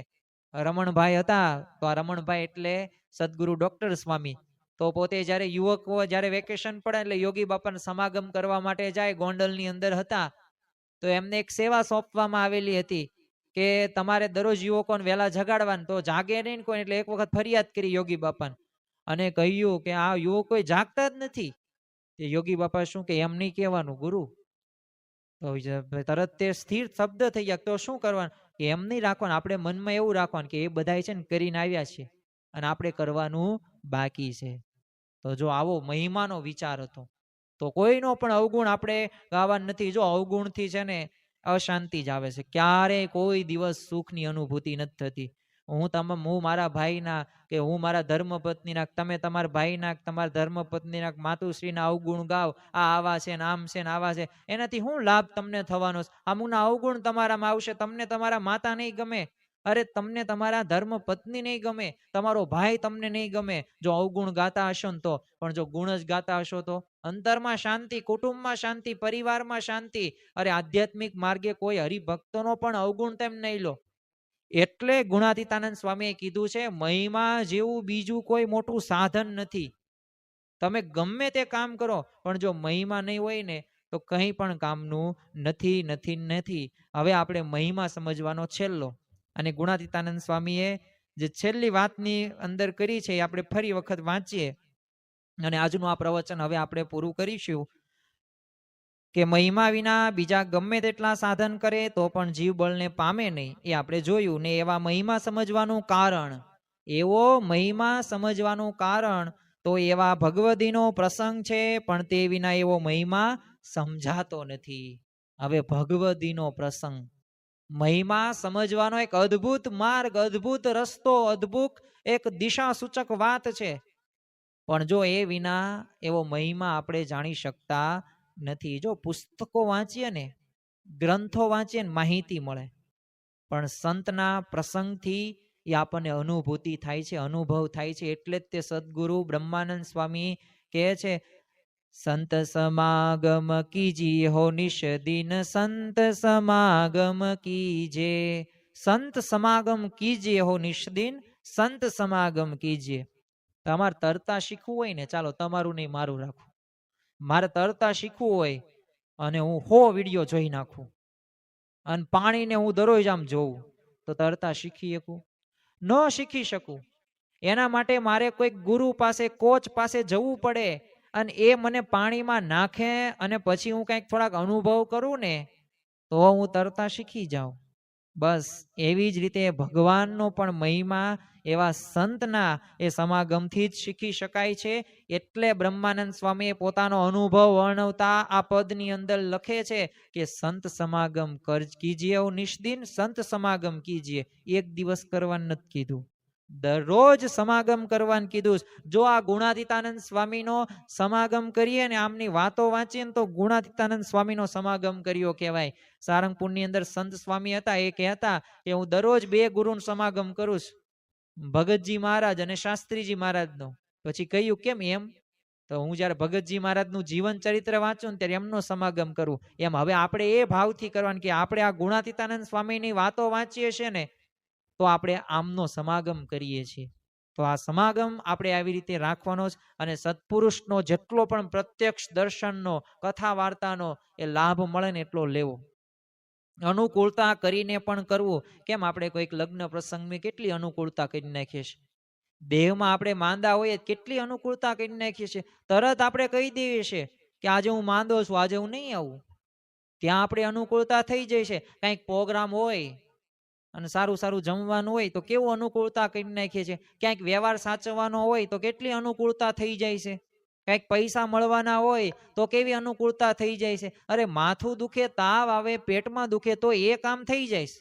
રમણભાઈ હતા, તો આ રમણભાઈ એટલે સદગુરુ ડોક્ટર સ્વામી, તો પોતે જ્યારે યુવકો જ્યારે વેકેશન પડે એટલે યોગી બાપાને સમાગમ કરવા માટે જાય, ગોંડલની અંદર હતા, તો એમને એક સેવા સોંપવામાં આવેલી હતી કે તમારે દરરોજ યુવકોને વહેલા જગાડવાનું, તો જાગે નહીં કોઈ, એટલે એક વખત ફરિયાદ કરી યોગી બાપાને અને કહ્યું કે આ યુવકો જાગતા જ નથી. યોગી બાપા શું કે એમ નહીં કહેવાનું ગુરુ, તો તરત તે સ્થિર શબ્દ થઈ ગયા. તો શું કરવાનું, કે એમ નહીં રાખવાનું, આપણે મનમાં એવું રાખવાનું કે એ બધા છે ને કરીને આવ્યા છે અને આપણે કરવાનું બાકી છે. તો જો આવો મહિમાનો વિચાર હતો, તો કોઈનો પણ અવગુણ આપણે ગાવાનું નથી. જો અવગુણથી છે ને અશાંતિ જ આવે છે, ક્યારેય કોઈ દિવસ સુખની અનુભૂતિ નથી થતી. હું મારા ભાઈના કે હું મારા ધર્મપત્નીના, તમે તમારા ભાઈના તમારા ધર્મપત્નીના માતુશ્રીના અવગુણ ગાવ, આ આવા છે ને આમ છે ને આવા છે, એનાથી શું લાભ તમને થવાનો છે? અમુકના અવગુણ તમારામાં આવશે, તમને તમારા માતા નહીં ગમે, અરે તમને તમારા ધર્મપત્ની નહીં ગમે, તમારો ભાઈ તમને નહીં ગમે જો અવગુણ ગાતા હશો ને તો. પણ જો ગુણ જ ગાતા હશો તો અંતરમાં શાંતિ, કુટુંબમાં શાંતિ, પરિવારમાં શાંતિ. અરે આધ્યાત્મિક માર્ગે કોઈ હરિભક્તોનો પણ અવગુણ તેમ નહીં લો. એટલે ગુણાતીતાનંદ સ્વામીએ કીધું છે, મહિમા જેવું બીજું કોઈ મોટું સાધન નથી. તમે ગમે તે કામ કરો પણ જો મહિમા નહીં હોય ને તો કંઈ પણ કામનું નથી નથી નથી. હવે આપણે મહિમા સમજવાનો છેલ્લો, અને ગુણાતીતાનંદ સ્વામીએ જે છેલ્લી વાતની અંદર કરી છે એ આપણે ફરી વખત વાંચીએ અને આજનું આ પ્રવચન હવે આપણે પૂરું કરીશું. કે મહિમા વિના બીજા ગમે તેટલા સાધન કરે તો પણ જીવ બળને પામે નહીં, એ આપણે જોયું ને. એવા મહિમા સમજવાનું કારણ, એવો મહિમા સમજવાનું કારણ તો એવા ભગવદીનો પ્રસંગ છે, પણ તે વિના એવો મહિમા સમજાતો નથી. હવે ભગવદીનો પ્રસંગ, મહિમા સમજવાનો એક અદ્ભુત માર્ગ, અદ્ભુત રસ્તો, અદ્ભુત એક દિશા સૂચક વાત છે. પણ જો એ વિના એવો મહિમા આપણે જાણી શકતા નથી. જો પુસ્તકો વાંચીએ ને, ગ્રંથો વાંચીએ ને, માહિતી મળે, પણ સંતના પ્રસંગથી એ આપણને અનુભૂતિ થાય છે, અનુભવ થાય છે. એટલે જ તે સદગુરુ બ્રહ્માનંદ સ્વામી કહે છે, સંત સમાગમ કીજીએ હો નિશ દિન, સંત સમાગમ કીજે. સંત સમાગમ કીજીએ હો નિશ દિન, સંત સમાગમ કીજીએ. તમારે તરતા શીખવું હોય ને, ચાલો તમારું નહીં મારું રાખું, મારે તરતા શીખવું હોય અને હું 100 વિડીયો જોઈ નાખું અને પાણીને હું દરરોજ આમ જોઉં તો તરતા શીખી શકું? ન શીખી શકું. એના માટે મારે કોઈક ગુરુ પાસે, કોચ પાસે જવું પડે અને એ મને પાણીમાં નાખે અને પછી હું કંઈક થોડાક અનુભવ કરું ને તો હું તરતા શીખી જાઉં. બસ એવી જ રીતે ભગવાનનો પણ મહિમા એવા સંતના એ સમાગમથી જ શીખી શકાય છે. એટલે બ્રહ્માનંદ સ્વામીએ પોતાનો અનુભવ વર્ણવતા આ પદની અંદર લખે છે કે સંત સમાગમ કીજીએ નિષ્દિન, સંત સમાગમ કીજીએ. એક દિવસ કરવાનું નથી કીધું, દરરોજ સમાગમ કરવાનું કીધું. જો આ ગુણાતીતાનંદ સ્વામીનો સમાગમ કરીએ ને, આમની વાતો વાંચીએ ને તો ગુણાતીતાનંદ સ્વામીનો સમાગમ કર્યો કહેવાય. સારંગપુરની અંદર સંત સ્વામી હતા, એ કહેતા કે હું દરરોજ 2 ગુરુનો સમાગમ કરું છું, ભગતજી મહારાજ અને શાસ્ત્રીજી મહારાજનો. પછી કહ્યું કેમ એમ? તો હું જયારે ભગતજી મહારાજનું જીવન ચરિત્ર વાંચું ને ત્યારે એમનો સમાગમ કરું. એમ હવે આપણે એ ભાવથી કરવાનું કે આપણે આ ગુણાતીતાનંદ સ્વામીની વાતો વાંચીએ છીએ ને તો આપણે આમનો સમાગમ કરીએ છીએ. તો આ સમાગમ આપણે આવી રીતે રાખવાનો જ, અને સત્પુરુષનો જેટલો પણ પ્રત્યક્ષ દર્શનનો, કથા વાર્તાનો એ લાભ મળે ને એટલો લેવો. અનુકૂળતા કરીને પણ કરવું. કેમ આપણે કોઈક લગ્ન પ્રસંગમાં કેટલી અનુકૂળતા કરી નાખીએ છીએ, દેહમાં આપણે માંદા હોઈએ કેટલી અનુકૂળતા કરી નાખીએ છીએ. તરત આપણે કહી દઈએ છીએ કે આજે હું માંદો છું, આજે હું નહીં આવું. ત્યાં આપણે અનુકૂળતા થઈ જાય છે. કંઈક પ્રોગ્રામ હોય અને સારું સારું જમવાનું હોય તો કેવું અનુકૂળતા કરી નાખીએ છીએ. ક્યાંક વ્યવહાર સાચવવાનો હોય તો કેટલી અનુકૂળતા થઈ જાય છે. કંઈક પૈસા મળવાના હોય તો કેવી અનુકૂળતા થઈ જાય છે. અરે માથું દુખે, તાવ આવે, પેટમાં દુખે તો એ કામ થઈ જાય છે.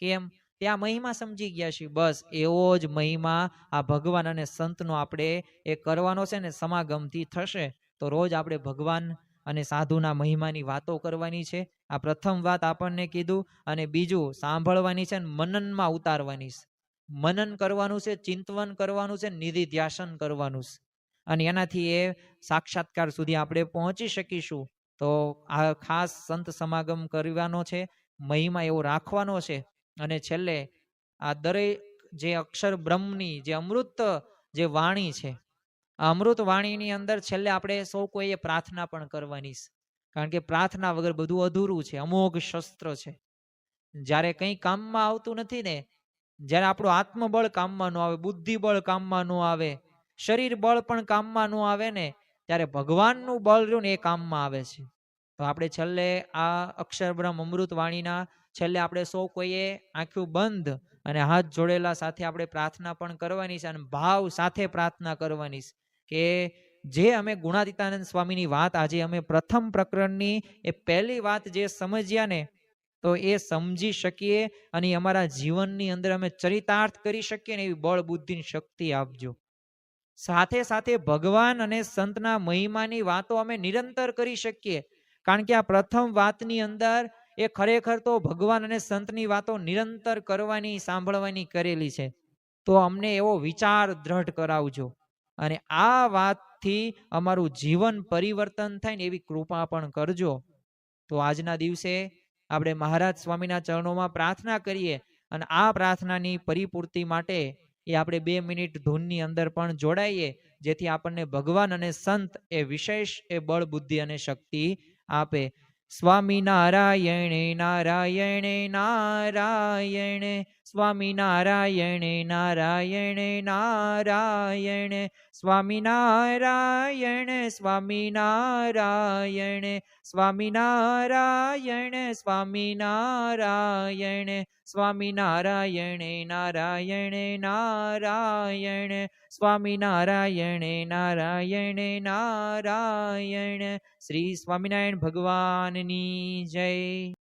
કેમ? ત્યાં મહિમા સમજી ગયા છીએ. બસ એવો જ મહિમા આ ભગવાન અને સંતનો આપણે એ કરવાનો છે ને, સમાગમથી થશે. તો રોજ આપણે ભગવાન અને સાધુના મહિમાની વાતો કરવાની છે. આ પ્રથમ વાત આપણને કીધું. અને બીજું સાંભળવાની છે, મનનમાં ઉતારવાની છે. મનન કરવાનું છે, ચિંતવન કરવાનું છે, નિધિધ્યાસન કરવાનું છે. અને એનાથી એ સાક્ષાત્કાર સુધી આપણે પહોંચી શકીશું. તો આ ખાસ સંત સમાગમ કરવાનો છે, મહિમા એવો રાખવાનો છે. અને છેલ્લે આ દરેક જે અક્ષર બ્રહ્મની જે અમૃત જે વાણી છે, આ અમૃત વાણીની અંદર છેલ્લે આપણે સૌ કોઈએ પ્રાર્થના પણ કરવાની છે. કારણ કે પ્રાર્થના વગર બધું અધૂરું છે, અમોઘ શસ્ત્ર છે. જ્યારે કંઈ કામમાં આવતું નથી ને, જ્યારે આપણું આત્મબળ કામમાં ન આવે, બુદ્ધિ બળ કામમાં ન આવે, શરીર બળ પણ કામમાં ન આવે ને, ત્યારે ભગવાનનું બળ રહ્યું ને એ કામમાં આવે છે. તો આપણે છેલ્લે આ અક્ષર બ્રહ્મ અમૃત વાણીના છેલ્લે આપણે સૌ કોઈએ આંખું બંધ અને હાથ જોડેલા સાથે આપણે પ્રાર્થના પણ કરવાની છે. અને ભાવ સાથે પ્રાર્થના કરવાની છે કે જે અમે ગુણાતીતાનંદ સ્વામીની વાત આજે અમે પ્રથમ પ્રકરણની એ પહેલી વાત જે સમજ્યા ને, તો એ સમજી શકીએ અને અમારા જીવનની અંદર અમે ચરિતાર્થ કરી શકીએ ને એવી બળ બુદ્ધિની શક્તિ આપજો. સાથે સાથે ભગવાન અને સંતના મહિમાની વાતો અમે નિરંતર કરી શકીએ, કારણ કે આ પ્રથમ વાતની અંદર એ ખરેખર તો ભગવાન અને સંતની વાતો નિરંતર કરવાની, સાંભળવાની કરેલી છે. તો અમને એવો વિચાર દ્રઢ કરાવજો અને આ વાતથી અમારું જીવન પરિવર્તન થાય ને એવી કૃપા પણ કરજો. તો આજના દિવસે આપણે મહારાજ સ્વામીના ચરણોમાં પ્રાર્થના કરીએ અને આ પ્રાર્થનાની પરિપૂર્તિ માટે એ આપણે 2 મિનિટ ધૂનની અંદર પણ જોડાઈએ, જેથી આપણને ભગવાન અને સંત એ વિશેષ એ બળ બુદ્ધિ અને શક્તિ આપે. સ્વામી નારાયણ નારાયણ નારાયણ, સ્વામી નારાયણ નારાયણ નારાયણ, સ્વામી નારાયણ સ્વામી નારાયણ, સ્વામી નારાયણ સ્વામી નારાયણ, સ્વામી નારાયણ નારાયણ નારાયણ, સ્વામી નારાયણ નારાયણ નારાયણ. શ્રી સ્વામિનારાયણ ભગવાનની જય.